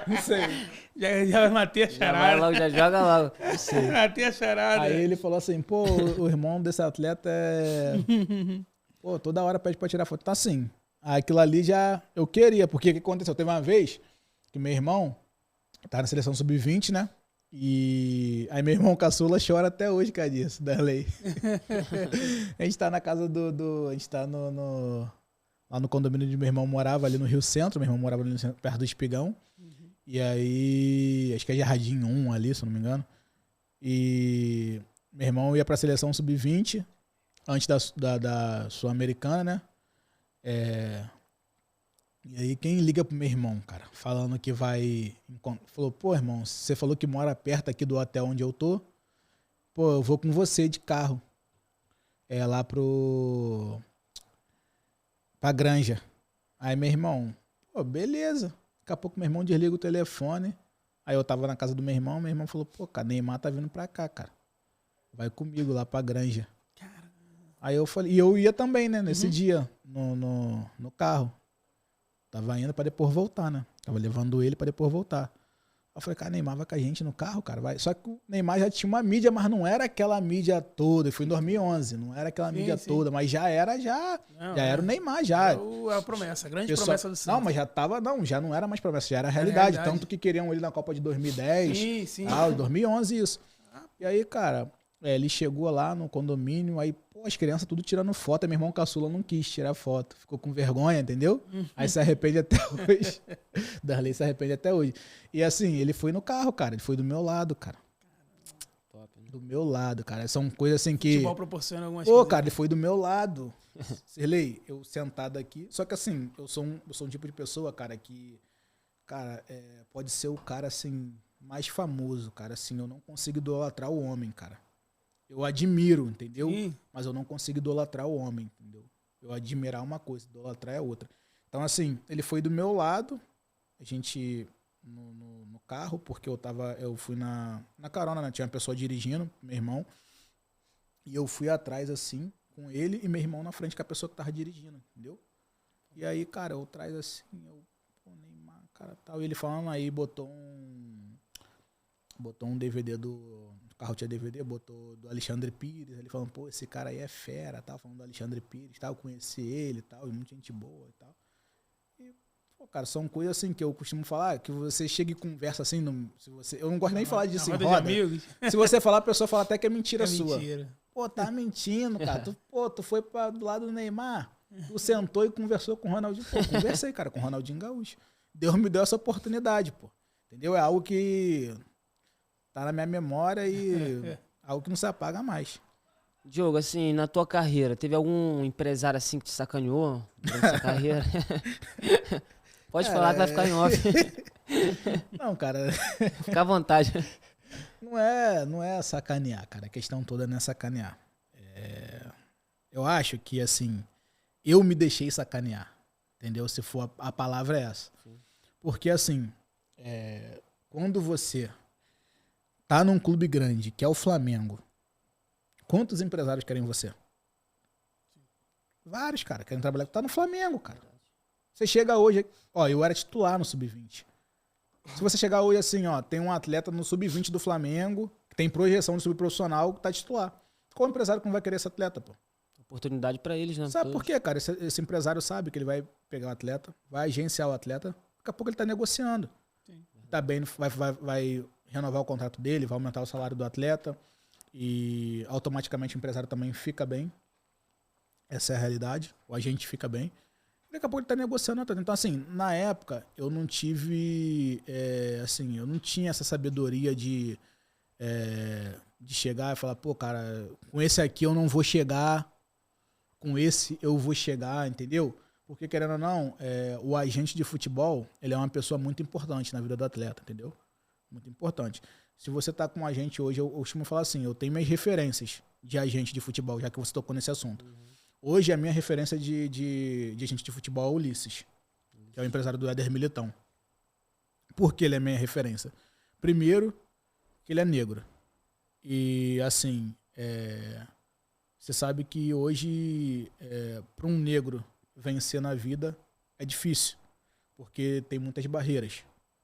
Não sei. Já matei a Já vai charada. logo, já joga logo. Matei a charada. Aí ele falou assim, pô, o irmão desse atleta pô, toda hora pede pra tirar foto. Então assim, aquilo ali já eu queria, porque o que aconteceu? Teve uma vez que meu irmão tá na seleção sub-20, né? E aí meu irmão caçula chora até hoje, cara, disso, da lei. A gente tá na casa a gente tá lá no condomínio onde meu irmão morava, ali no Rio Centro. Meu irmão morava ali no centro, perto do Espigão. E aí, acho que é Jardim 1 ali, se eu não me engano. E meu irmão ia pra seleção sub-20, antes da Sul-Americana, né? E aí quem liga pro meu irmão, cara, falando que vai... Falou, pô, irmão, você falou que mora perto aqui do hotel onde eu tô. Pô, eu vou com você de carro. Lá pra Granja. Aí meu irmão, pô, beleza. Daqui a pouco meu irmão desliga o telefone. Aí eu tava na casa do meu irmão falou, pô, cara, Neymar tá vindo pra cá, cara. Vai comigo lá pra Granja. Caramba. Aí eu falei, e eu ia também, né, nesse dia, no carro. Tava indo pra depois voltar, né? Tava levando ele pra depois voltar. Eu falei, cara, Neymar vai com a gente no carro, cara. Vai. Só que o Neymar já tinha uma mídia, mas não era aquela mídia toda. Eu fui em 2011, não era aquela mídia toda, mas já era o Neymar, já. É a promessa, a grande promessa do Santos. Não, mas já não era mais promessa, já era realidade. Tanto que queriam ele na Copa de 2010. Sim. 2011 isso. E aí, cara, ele chegou lá no condomínio, aí, pô, as crianças tudo tirando foto. Aí meu irmão caçula não quis tirar foto. Ficou com vergonha, entendeu? Aí se arrepende até hoje. Darley se arrepende até hoje. E assim, ele foi no carro, cara. Ele foi do meu lado, cara. Top, né? Do meu lado, cara. São coisas assim que... O futebol proporciona algumas Pô, coisas. cara, ele foi do meu lado. Sirley, eu sentado aqui. Só que assim, eu sou um tipo de pessoa, cara, que... Cara, pode ser o cara, assim, mais famoso, cara. Assim, eu não consigo idolatrar o homem, cara. Eu admiro, entendeu? Sim. Mas eu não consigo idolatrar o homem, entendeu? Eu admirar uma coisa, idolatrar é outra. Então, assim, ele foi do meu lado, a gente no carro, porque eu fui na carona, né? Tinha uma pessoa dirigindo, meu irmão, e eu fui atrás, assim, com ele e meu irmão na frente com a pessoa que tava dirigindo, entendeu? E aí, cara, eu traz assim, pô, Neymar, cara, tal, e ele falando aí, botou um DVD o carro tinha DVD, botou do Alexandre Pires, ele falando, pô, esse cara aí é fera, tal, falando do Alexandre Pires, tal, eu conheci ele e tal, e muita gente boa e tal. E, pô, cara, são coisas assim que eu costumo falar, que você chega e conversa assim, eu não gosto nem de falar disso em roda. Se você falar, a pessoa fala até que é mentira sua. Pô, tá mentindo, cara. Tu foi do lado do Neymar, tu sentou e conversou com o Ronaldinho. Pô, conversei, cara, com o Ronaldinho Gaúcho. Deus me deu essa oportunidade, pô. Entendeu? É algo que tá na minha memória e algo que não se apaga mais. Diogo, assim, na tua carreira, teve algum empresário assim que te sacaneou durante essa carreira? Pode falar que vai ficar em off. Não, cara. Fica à vontade. Não é sacanear, cara. A questão toda não é sacanear. Eu acho que, assim, eu me deixei sacanear. Entendeu? Se for a palavra é essa. Sim. Porque, assim, quando você tá num clube grande, que é o Flamengo, Quantos empresários querem você? Vários, cara, querem trabalhar. Tá no Flamengo, cara. Você chega hoje... Ó, eu era titular no Sub-20. Se você chegar hoje assim, ó, tem um atleta no Sub-20 do Flamengo, que tem projeção de subprofissional, que tá titular. Qual empresário que não vai querer esse atleta, pô? Oportunidade pra eles, né? Sabe por quê, cara? Esse empresário sabe que ele vai pegar o atleta, vai agenciar o atleta, daqui a pouco ele tá negociando. Sim. Tá bem, vai renovar o contrato dele, vai aumentar o salário do atleta e automaticamente o empresário também fica bem. Essa é a realidade. O agente fica bem. Daqui a pouco ele tá negociando o atleta. Então, assim, na época, eu não tive... eu não tinha essa sabedoria de chegar e falar, pô, cara, com esse aqui eu não vou chegar, com esse eu vou chegar, entendeu? Porque, querendo ou não, o agente de futebol, ele é uma pessoa muito importante na vida do atleta, entendeu? Muito importante. Se você tá com um agente hoje, eu costumo falar assim, eu tenho minhas referências de agente de futebol, já que você tocou nesse assunto. Hoje, a minha referência de agente de futebol é o Ulisses, que é o empresário do Éder Militão. Por que ele é minha referência? Primeiro, que ele é negro. E, assim, você sabe que hoje, para um negro vencer na vida, é difícil, porque tem muitas barreiras.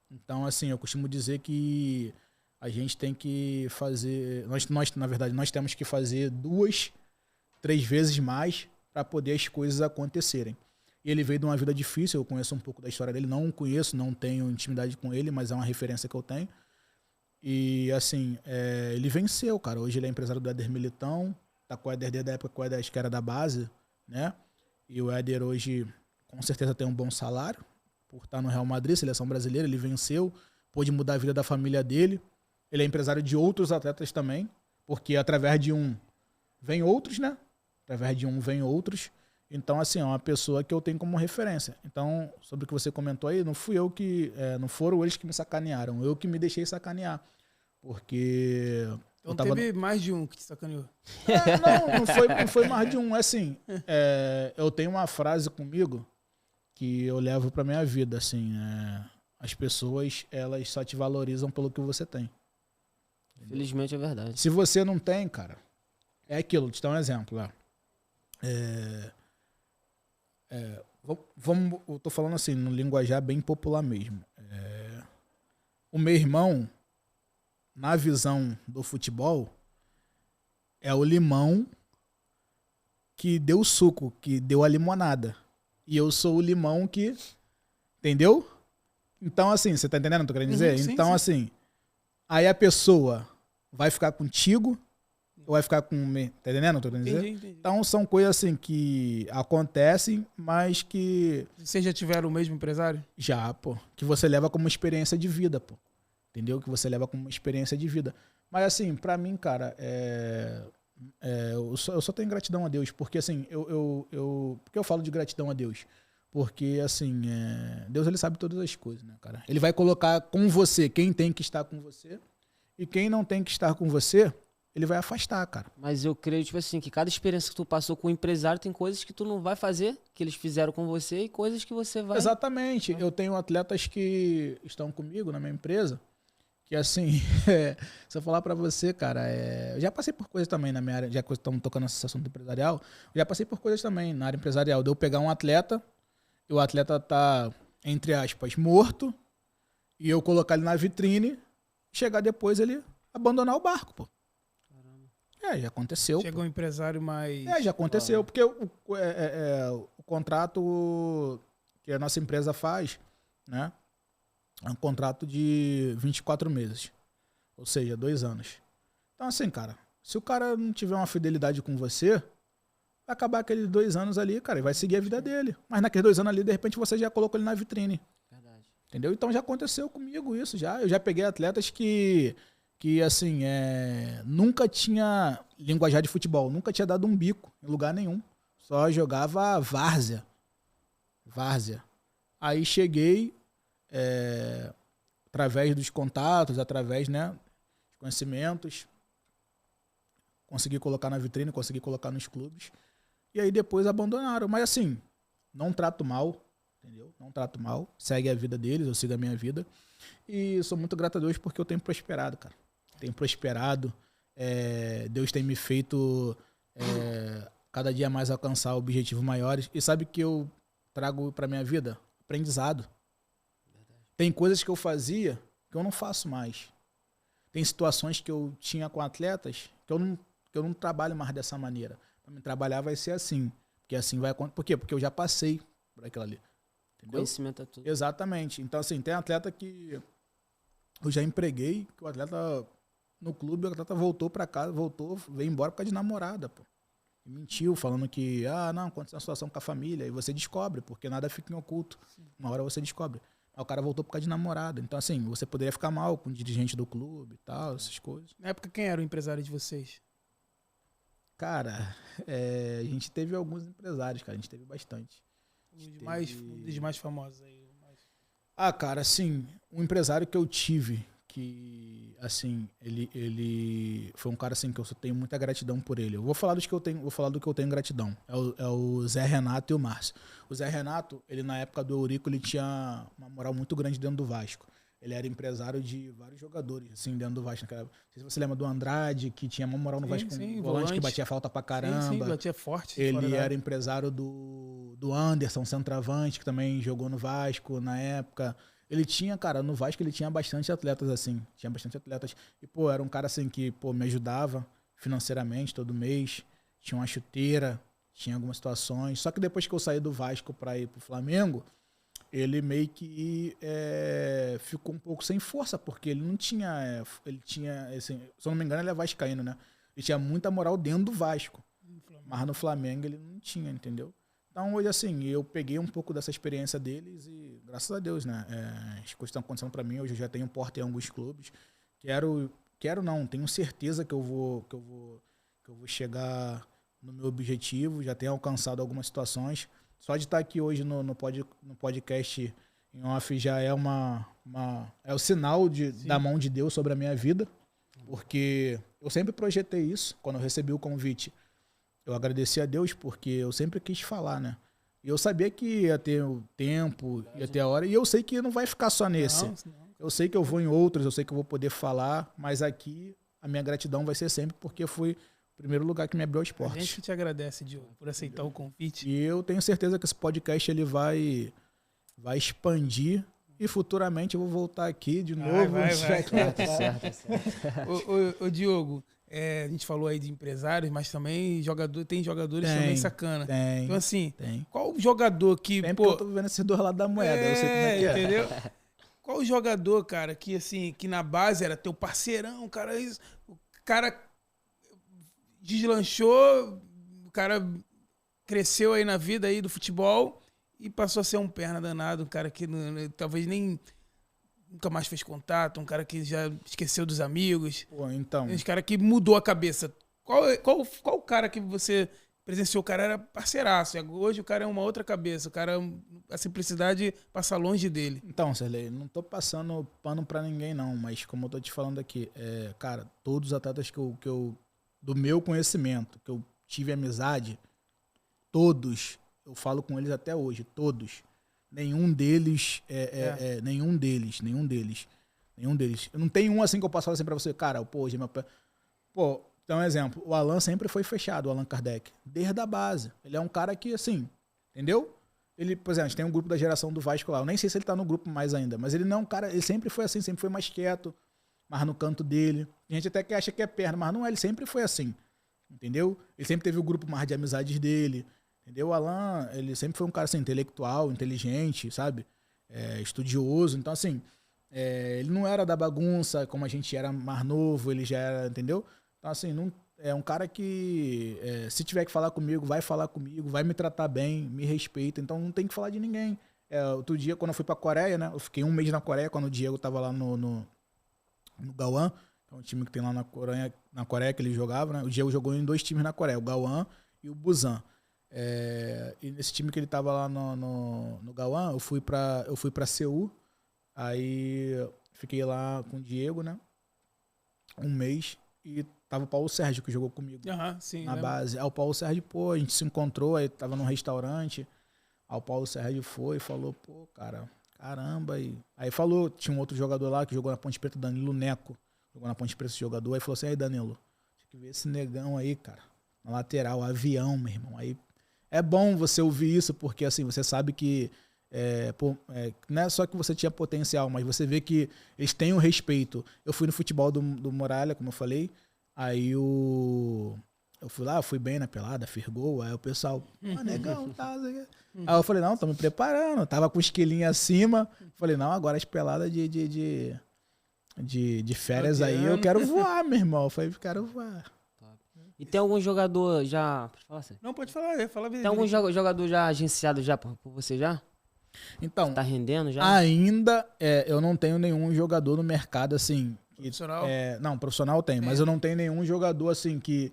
Então, assim, eu costumo dizer que a gente tem que fazer... Na verdade, nós temos que fazer 2, 3 vezes mais para poder as coisas acontecerem. E ele veio de uma vida difícil, eu conheço um pouco da história dele, não conheço, não tenho intimidade com ele, mas é uma referência que eu tenho. E, assim, ele venceu, cara. Hoje ele é empresário do Éder Militão, tá com o Éder desde a época que o Éder, acho que era da base, né? E o Éder hoje, com certeza, tem um bom salário, por estar no Real Madrid, seleção brasileira, ele venceu, pôde mudar a vida da família dele. Ele é empresário de outros atletas também, porque através de um vem outros, né? Através de um vem outros. Então, assim, é uma pessoa que eu tenho como referência. Então, sobre o que você comentou aí, não fui eu que... não foram eles que me sacanearam, eu que me deixei sacanear. Porque... Então teve mais de um que te sacaneou. Não foi mais de um. Assim, eu tenho uma frase comigo que eu levo pra minha vida, assim, as pessoas, elas só te valorizam pelo que você tem. Felizmente é verdade. Se você não tem, cara, é aquilo. Vou te dar um exemplo lá. Eu tô falando assim, no linguajar bem popular mesmo. O meu irmão, na visão do futebol, é o limão que deu o suco, que deu a limonada. E eu sou o limão que... Entendeu? Então, assim, você tá entendendo o que eu tô querendo dizer? Sim, então, sim. assim, aí a pessoa vai ficar contigo ou vai ficar com... Tá entendendo o que eu tô querendo dizer? Entendi. Então, são coisas, assim, que acontecem, mas que... Vocês já tiveram o mesmo empresário? Já, pô. Que você leva como experiência de vida, pô. Entendeu? Que você leva como experiência de vida. Mas, assim, pra mim, cara, eu só tenho gratidão a Deus. Porque, assim, por que eu falo de gratidão a Deus? Porque, assim, Deus, ele sabe todas as coisas, né, cara? Ele vai colocar com você quem tem que estar com você. E quem não tem que estar com você, ele vai afastar, cara. Mas eu creio, tipo assim, que cada experiência que tu passou com o empresário tem coisas que tu não vai fazer, que eles fizeram com você, e coisas que você vai... Exatamente. Eu tenho atletas que estão comigo na minha empresa, que, assim, se eu falar pra você, cara, eu já passei por coisas também na minha área, já que estamos tocando nessa assunto empresarial, eu já passei por coisas também na área empresarial. De eu pegar um atleta, e o atleta tá, entre aspas, morto, e eu colocar ele na vitrine, chegar depois ele abandonar o barco, pô. Já aconteceu. Chegou um empresário mais... Já aconteceu, porque o contrato que a nossa empresa faz, né, é um contrato de 24 meses, ou seja, 2 anos. Então, assim, cara, se o cara não tiver uma fidelidade com você, vai acabar aqueles 2 anos ali, cara, e vai seguir a vida dele. Mas naqueles 2 anos ali, de repente, você já colocou ele na vitrine. Verdade. Entendeu? Então já aconteceu comigo isso, já. Eu já peguei atletas que assim, nunca tinha linguajar de futebol, nunca tinha dado um bico em lugar nenhum. Só jogava várzea. Aí cheguei, através dos contatos, através, né, dos conhecimentos, consegui colocar na vitrine, consegui colocar nos clubes. E aí depois abandonaram. Mas assim, não trato mal, entendeu? Não trato mal. Segue a vida deles, eu sigo a minha vida. E sou muito grato a Deus porque eu tenho prosperado, cara. Tenho prosperado. Deus tem me feito cada dia mais alcançar objetivos maiores. E sabe o que eu trago pra minha vida? Aprendizado. Tem coisas que eu fazia que eu não faço mais. Tem situações que eu tinha com atletas que eu não trabalho mais dessa maneira. Para mim trabalhar vai ser assim. Porque assim vai acontecer. Por quê? Porque eu já passei por aquilo ali. Entendeu? Conhecimento é tudo. Exatamente. Então, assim, tem atleta que eu já empreguei, que o atleta no clube, o atleta voltou para casa, veio embora por causa de namorada, pô. E mentiu, falando que, não, aconteceu uma situação com a família. E você descobre, porque nada fica em oculto. Uma hora você descobre. Aí o cara voltou por causa de namorada. Então, assim, você poderia ficar mal com o dirigente do clube e tal, essas coisas. Na época, quem era o empresário de vocês? Cara, a gente teve alguns empresários, cara. A gente teve bastante. Um dos mais famosos aí. Cara, assim, um empresário que eu tive, que, assim, ele foi um cara, assim, que eu só tenho muita gratidão por ele. Eu vou falar do que eu tenho gratidão. É o Zé Renato e o Márcio. O Zé Renato, ele na época do Eurico, ele tinha uma moral muito grande dentro do Vasco. Ele era empresário de vários jogadores, assim, dentro do Vasco. Não sei se você lembra do Andrade, que tinha uma moral no Vasco, um volante que batia falta pra caramba. Sim, batia forte. Ele era empresário do Anderson, centroavante, que também jogou no Vasco na época. Ele tinha, cara, no Vasco ele tinha bastante atletas, assim. Tinha bastante atletas. E, pô, era um cara, assim, que, pô, me ajudava financeiramente todo mês. Tinha uma chuteira, tinha algumas situações. Só que depois que eu saí do Vasco pra ir pro Flamengo, ele meio que ficou um pouco sem força, porque ele não tinha... ele tinha, assim, se eu não me engano, ele é vascaíno, né? Ele tinha muita moral dentro do Vasco. Mas no Flamengo ele não tinha, entendeu? Então, hoje, assim, eu peguei um pouco dessa experiência deles e, graças a Deus, né? As coisas estão acontecendo pra mim. Hoje eu já tenho porta em alguns clubes. Quero não, tenho certeza que eu vou chegar no meu objetivo. Já tenho alcançado algumas situações. Só de estar aqui hoje no podcast em off já é é o sinal da mão de Deus sobre a minha vida. Porque eu sempre projetei isso. Quando eu recebi o convite, eu agradeci a Deus porque eu sempre quis falar, né? E eu sabia que ia ter o tempo, ia ter a hora. E eu sei que não vai ficar só nesse. Não. Eu sei que eu vou em outros, eu sei que eu vou poder falar. Mas aqui a minha gratidão vai ser sempre porque foi o primeiro lugar que me abriu as portas. A gente te agradece, Diogo, por aceitar o convite. E eu tenho certeza que esse podcast ele vai expandir. E futuramente eu vou voltar aqui de novo. Vai. Certo. Ô, Diogo, a gente falou aí de empresários, mas também tem jogadores também sacana. Tem. Então, assim, qual jogador que... Sempre que eu tô vivendo esses dois lados da moeda, eu sei como é que é. Entendeu? Qual jogador, cara, que assim, que na base era teu parceirão, o cara deslanchou, o cara cresceu aí na vida aí do futebol e passou a ser um perna danado, um cara que talvez nem nunca mais fez contato, um cara que já esqueceu dos amigos. Pô, então. Um cara que mudou a cabeça. Qual cara que você presenciou? O cara era parceiraço. Hoje o cara é uma outra cabeça. O cara, a simplicidade passa longe dele. Então, Serlei, não tô passando pano pra ninguém, não. Mas como eu tô te falando aqui, cara, todos os atletas que eu do meu conhecimento, que eu tive amizade, todos, eu falo com eles até hoje, todos. Nenhum deles, nenhum deles. Eu não tenho um assim que eu posso falar assim pra você, cara, pô, hoje é meu pé. Pô, então um exemplo, o Alan sempre foi fechado, o Allan Kardec, desde a base. Ele é um cara que, assim, entendeu? Ele, por exemplo, a gente tem um grupo da geração do Vasco lá, eu nem sei se ele tá no grupo mais ainda, mas ele não é um cara, ele sempre foi assim, sempre foi mais quieto, mais no canto dele. A gente até que acha que é perna, mas não é, ele sempre foi assim, entendeu? Ele sempre teve o grupo mais de amizades dele. Entendeu? O Alan, ele sempre foi um cara assim, intelectual, inteligente, sabe? Estudioso. Então, assim, ele não era da bagunça, como a gente era mais novo, ele já era, entendeu? Então, assim, não, é um cara que, se tiver que falar comigo, vai falar comigo, vai me tratar bem, me respeita. Então, não tem que falar de ninguém. Outro dia, quando eu fui pra Coreia, né? Eu fiquei um mês na Coreia, quando o Diego tava lá no Gauan, que é um time que tem lá na Coreia que ele jogava, né? O Diego jogou em 2 times na Coreia, o Gauan e o Busan. E nesse time que ele tava lá no Gauan, eu fui pra Seul, aí fiquei lá com o Diego, né? Um mês, e tava o Paulo Sérgio que jogou comigo sim, na base. Aí o Paulo Sérgio, pô, a gente se encontrou, aí tava num restaurante, aí o Paulo Sérgio foi e falou, pô, cara, caramba, aí falou, tinha um outro jogador lá que jogou na Ponte Preta, Danilo Neco, jogou na Ponte Preta esse jogador, aí falou assim, aí Danilo, que ver esse negão aí, cara. Na lateral, avião, meu irmão. Aí é bom você ouvir isso, porque assim, você sabe que não é só que você tinha potencial, mas você vê que eles têm um respeito. Eu fui no futebol do Muralha, como eu falei, aí eu fui lá, fui bem na pelada, firgou, aí o pessoal, negão, tá. Aí eu falei, não, tô me preparando, tava com os quilinhos acima. Falei, não, agora as peladas de férias aí, eu quero voar, meu irmão. Eu falei, quero voar. E tem algum jogador já... Pode falar, Não, pode falar, fala. Tem algum jogador já agenciado já por você já? Então, tá rendendo já? Ainda eu não tenho nenhum jogador no mercado assim. Profissional? Não, profissional tem, mas eu não tenho nenhum jogador assim que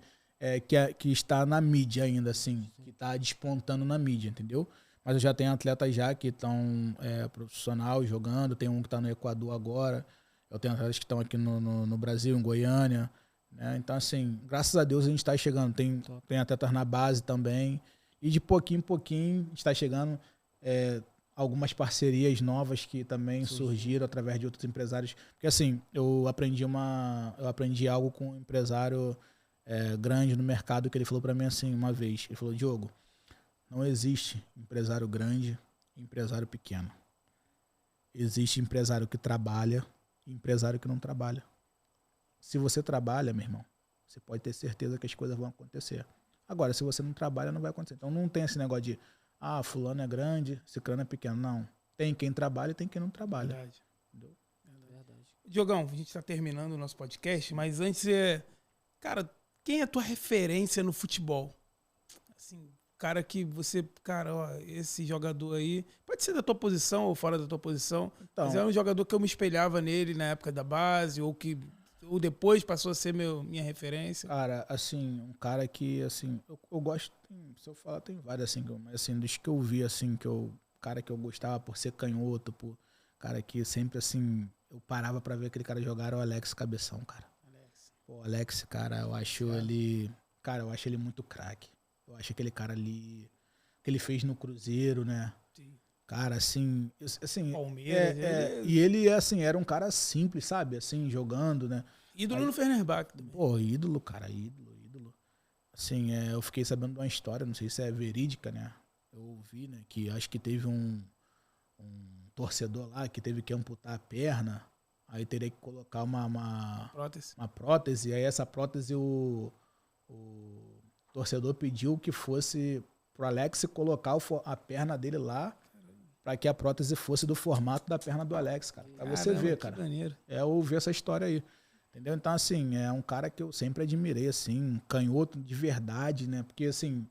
está na mídia ainda, assim, que está despontando na mídia, entendeu? Mas eu já tenho atletas já que estão profissional jogando, tem um que está no Equador agora, eu tenho atletas que estão aqui no Brasil, em Goiânia, né? Então, assim, graças a Deus a gente está chegando. Tem atletas na base também, e de pouquinho em pouquinho a gente está chegando. Algumas parcerias novas que também surgiram através de outros empresários. Porque assim, eu aprendi algo com um empresário grande no mercado, que ele falou para mim assim uma vez. Ele falou, Diogo, não existe empresário grande e empresário pequeno. Existe empresário que trabalha e empresário que não trabalha. Se você trabalha, meu irmão, você pode ter certeza que as coisas vão acontecer. Agora, se você não trabalha, não vai acontecer. Então não tem esse negócio de fulano é grande, ciclano é pequeno. Não. Tem quem trabalha e tem quem não trabalha. Verdade. Diogão, a gente está terminando o nosso podcast, mas antes cara, quem é a tua referência no futebol? Assim, cara que você, cara, ó, esse jogador aí, pode ser da tua posição ou fora da tua posição, Então, mas é um jogador que eu me espelhava nele na época da base, ou depois passou a ser minha referência. Cara, assim, um cara que, assim, eu gosto, se eu falar, tem vários, assim, mas assim, dos que eu vi, assim, cara que eu gostava por ser canhoto, cara que sempre, assim, eu parava pra ver aquele cara jogar, era o Alex Cabeção, cara. O Alex, cara, eu acho ele muito craque. Eu acho aquele cara ali, que ele fez no Cruzeiro, né? Sim. Cara, assim, Palmeiras. E ele, assim, era um cara simples, sabe? Assim, jogando, né? Ídolo no Fenerbahçe também. Pô, ídolo, cara, ídolo. Assim, eu fiquei sabendo de uma história, não sei se é verídica, né? Eu ouvi, né, que acho que teve um torcedor lá que teve que amputar a perna, aí teria que colocar uma prótese, aí essa prótese o torcedor pediu que fosse pro Alex colocar a perna dele lá, para que a prótese fosse do formato da perna do Alex, cara. Pra você ver, cara. Eu ouvi essa história aí. Entendeu? Então, assim, é um cara que eu sempre admirei, assim, um canhoto de verdade, né? Porque, assim,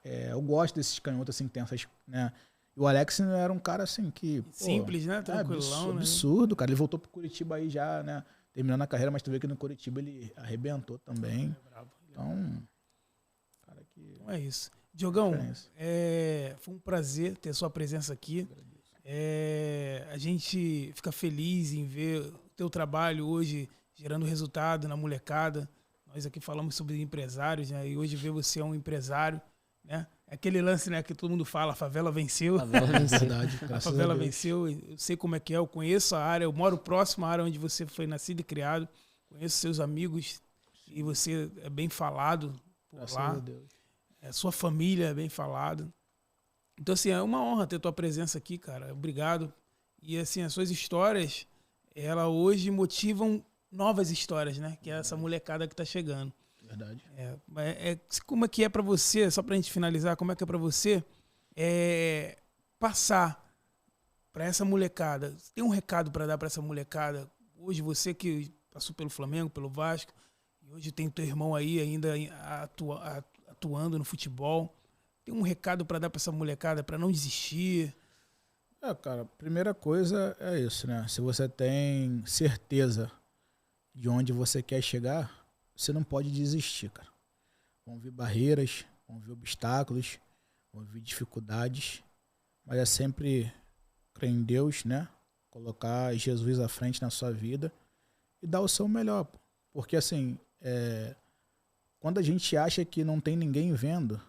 eu gosto desses canhotos, assim, que tem essas, né? E o Alex era um cara, assim, que... Simples, né? Tranquilão, absurdo, cara. Ele voltou pro Curitiba aí já, né? Terminando a carreira, mas tu vê que no Curitiba ele arrebentou também. Então, cara que... Então é isso. Diogão, foi um prazer ter sua presença aqui. A gente fica feliz em ver o teu trabalho hoje gerando resultado na molecada. Nós aqui falamos sobre empresários, né? E hoje ver você é um empresário, né? É aquele lance, né, que todo mundo fala, a favela venceu. A favela venceu. Eu sei como é que é, eu conheço a área, eu moro próximo à área onde você foi nascido e criado. Conheço seus amigos e você é bem falado por Graças lá. a Deus. Sua família é bem falado. Então, assim, é uma honra ter tua presença aqui, cara. Obrigado. E, assim, as suas histórias, ela hoje motivam novas histórias, né? Que é essa molecada que tá chegando. Verdade. Como é que é pra você, só pra gente finalizar, como é que é pra você passar pra essa molecada? Tem um recado pra dar pra essa molecada? Hoje você que passou pelo Flamengo, pelo Vasco, e hoje tem teu irmão aí ainda atuando no futebol. Tem um recado para dar para essa molecada, para não desistir? Cara, primeira coisa é isso, né? Se você tem certeza de onde você quer chegar, você não pode desistir, cara. Vão vir barreiras, vão vir obstáculos, vão vir dificuldades, mas é sempre crer em Deus, né? Colocar Jesus à frente na sua vida e dar o seu melhor. Porque, assim, quando a gente acha que não tem ninguém vendo,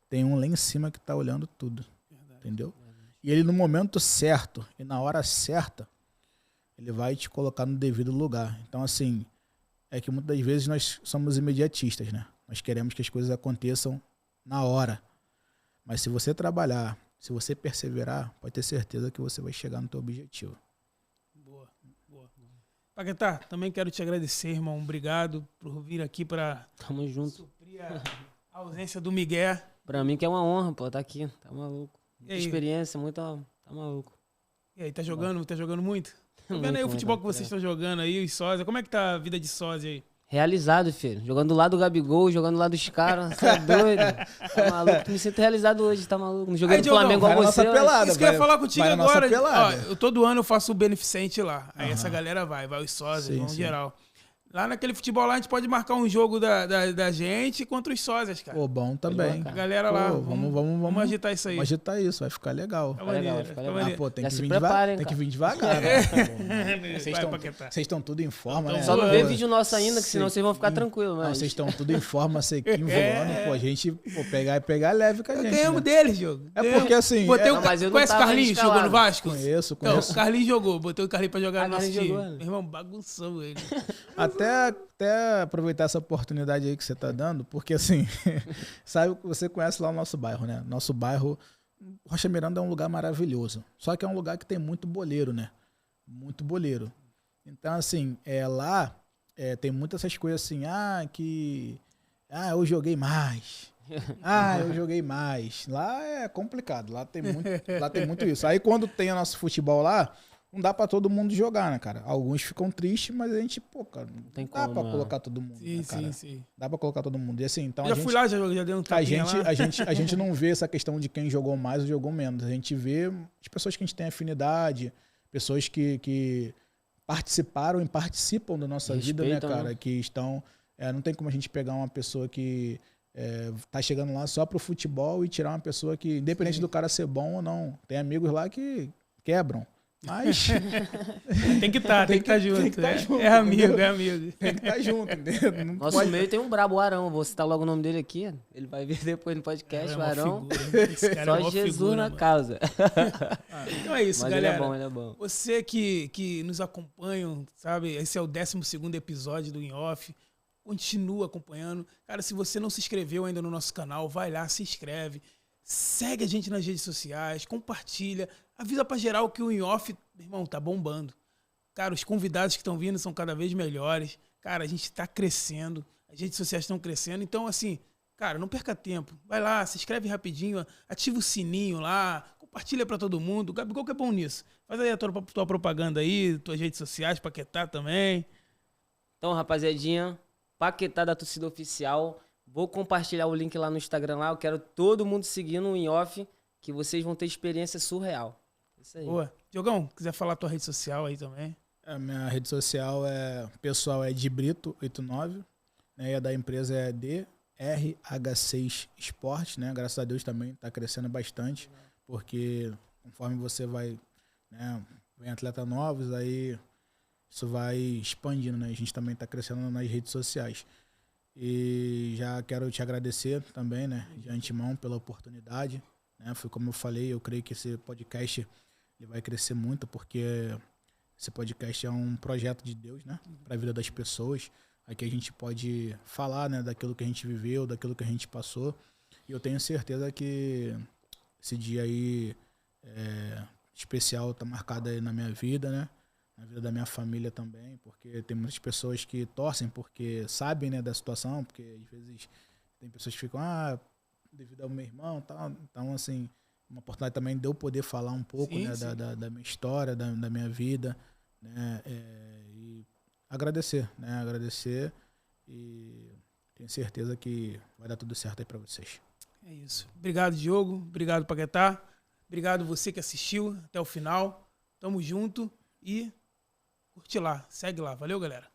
tem um lá em cima que tá olhando tudo. Verdade, entendeu? Verdade. E ele, no momento certo e na hora certa, ele vai te colocar no devido lugar. Então, assim, é que muitas das vezes nós somos imediatistas, né? Nós queremos que as coisas aconteçam na hora. Mas se você trabalhar, se você perseverar, pode ter certeza que você vai chegar no teu objetivo. Boa, boa. Paquetá, também quero te agradecer, irmão. Obrigado por vir aqui para Tamo junto. suprir a ausência do Miguel. Pra mim que é uma honra, pô, tá aqui. Tá maluco. E aí? Experiência, muita... Tá maluco. E aí, tá jogando muito? Tá vendo Muito, aí o futebol que muito, vocês estão jogando aí, os sósia? Como é que tá a vida de sósia aí? Realizado, filho. Jogando do lado do Gabigol, jogando do lado dos caras. Você é doido? Tá maluco? Me sinto realizado hoje, tá maluco? Não joguei Aí, no Flamengo igual vai na você. nossa pelada. Isso que eu ia falar contigo vai na nossa agora. Ó, pelada. todo ano eu faço o beneficente lá. Aí essa galera vai os sósias, Sim, vão sim. geral. Lá naquele futebol lá, a gente pode marcar um jogo da gente contra os sósias, cara. Pô, bom também. A galera lá, Pô, vamos agitar isso aí. Vamos agitar isso, vai ficar legal. Fica legal, maneiro, fica fica legal. maneiro. Ah, pô, tem Já que se vir preparem, devagar. Tem que cara. vir devagar, né? Vai, Paquetá. Vocês estão tudo em forma, né? Só não Pô, vê vídeo nosso ainda, que senão vocês vão ficar tranquilos, Não, mas... vocês estão tudo em forma, sequinho, voando. Pô, a gente pegar leve com a gente. Ganhamos Né? deles, jogo. É porque assim. Botei Não, mas eu não conhece o tava Carlinhos? escalado. Jogou no Vasco? Conheço. Então, o Carlinhos jogou. Botei o Carlinhos pra jogar Ah, no nosso Carlinhos time. jogou, né? Meu irmão, bagunçou ele. Até aproveitar essa oportunidade aí que você tá dando, porque assim, sabe que você conhece lá o nosso bairro, né? Nosso bairro, Rocha Miranda é um lugar maravilhoso. Só que é um lugar que tem muito boleiro, né? Muito boleiro. Então, assim, lá tem muitas essas coisas assim, eu joguei mais. Eu joguei mais. Lá é complicado, lá tem muito isso. Aí quando tem o nosso futebol lá, não dá pra todo mundo jogar, né, cara? Alguns ficam tristes, mas a gente, cara, não tem dá como, pra colocar todo mundo, Sim, né, cara? sim. Dá pra colocar todo mundo. E assim, então Eu já fui lá, já dei um a tapinha lá. gente não vê essa questão de quem jogou mais ou jogou menos. A gente vê as pessoas que a gente tem afinidade, pessoas que participaram e participam da nossa vida, né, Respeitam, cara? né? Que estão... não tem como a gente pegar uma pessoa que tá chegando lá só pro futebol e tirar uma pessoa que, independente do cara ser bom ou não, tem amigos lá que quebram. Mas Tem que estar junto. tem que tá junto, É amigo, entendeu? é amigo. tem que estar junto, entendeu? Não Nosso pode- meio tem um brabo, o Arão. Vou citar logo o nome dele aqui. Ele vai ver depois no podcast, É o uma Arão. figura, esse cara é Só uma Jesus figura, na mano. causa. Então é isso, Mas galera. ele é bom. Você que nos acompanha, sabe? Esse é o 12º episódio do In Off. Continua acompanhando. Cara, se você não se inscreveu ainda no nosso canal, vai lá, se inscreve. Segue a gente nas redes sociais, compartilha. Avisa pra geral que o In Off, irmão, tá bombando. Cara, os convidados que estão vindo são cada vez melhores. Cara, a gente tá crescendo. As redes sociais estão crescendo. Então, assim, cara, não perca tempo. Vai lá, se inscreve rapidinho, ativa o sininho lá, compartilha pra todo mundo. O Gabigol que é bom nisso. Faz aí a tua propaganda aí, tuas redes sociais, Paquetá também. Então, rapaziadinha, Paquetá da Torcida Oficial. Vou compartilhar o link lá no Instagram lá. Eu quero todo mundo seguindo o In Off, que vocês vão ter experiência surreal. Isso aí. Boa. Diogão, quiser falar tua rede social aí também. A minha rede social pessoal é de Brito89, né? E a da empresa é DRH6 Esporte, né? Graças a Deus também está crescendo bastante, porque conforme você vai, né, vem atletas novos, aí isso vai expandindo, né? A gente também está crescendo nas redes sociais. E já quero te agradecer também, né, de antemão pela oportunidade, né? Foi como eu falei, eu creio que esse podcast ele vai crescer muito, porque esse podcast é um projeto de Deus, né, para a vida das pessoas. Aqui a gente pode falar, né, daquilo que a gente viveu, daquilo que a gente passou. E eu tenho certeza que esse dia aí especial tá marcado aí na minha vida, né, na vida da minha família também, porque tem muitas pessoas que torcem porque sabem, né, da situação, porque às vezes tem pessoas que ficam, devido ao meu irmão, tal. Então, assim, uma oportunidade também de eu poder falar um pouco, Sim, né, sim. da minha história, da minha vida, né, e agradecer, né, agradecer, e tenho certeza que vai dar tudo certo aí pra vocês. É isso. Obrigado, Diogo. Obrigado, Paquetá. Obrigado você que assistiu até o final. Tamo junto e curte lá. Segue lá. Valeu, galera.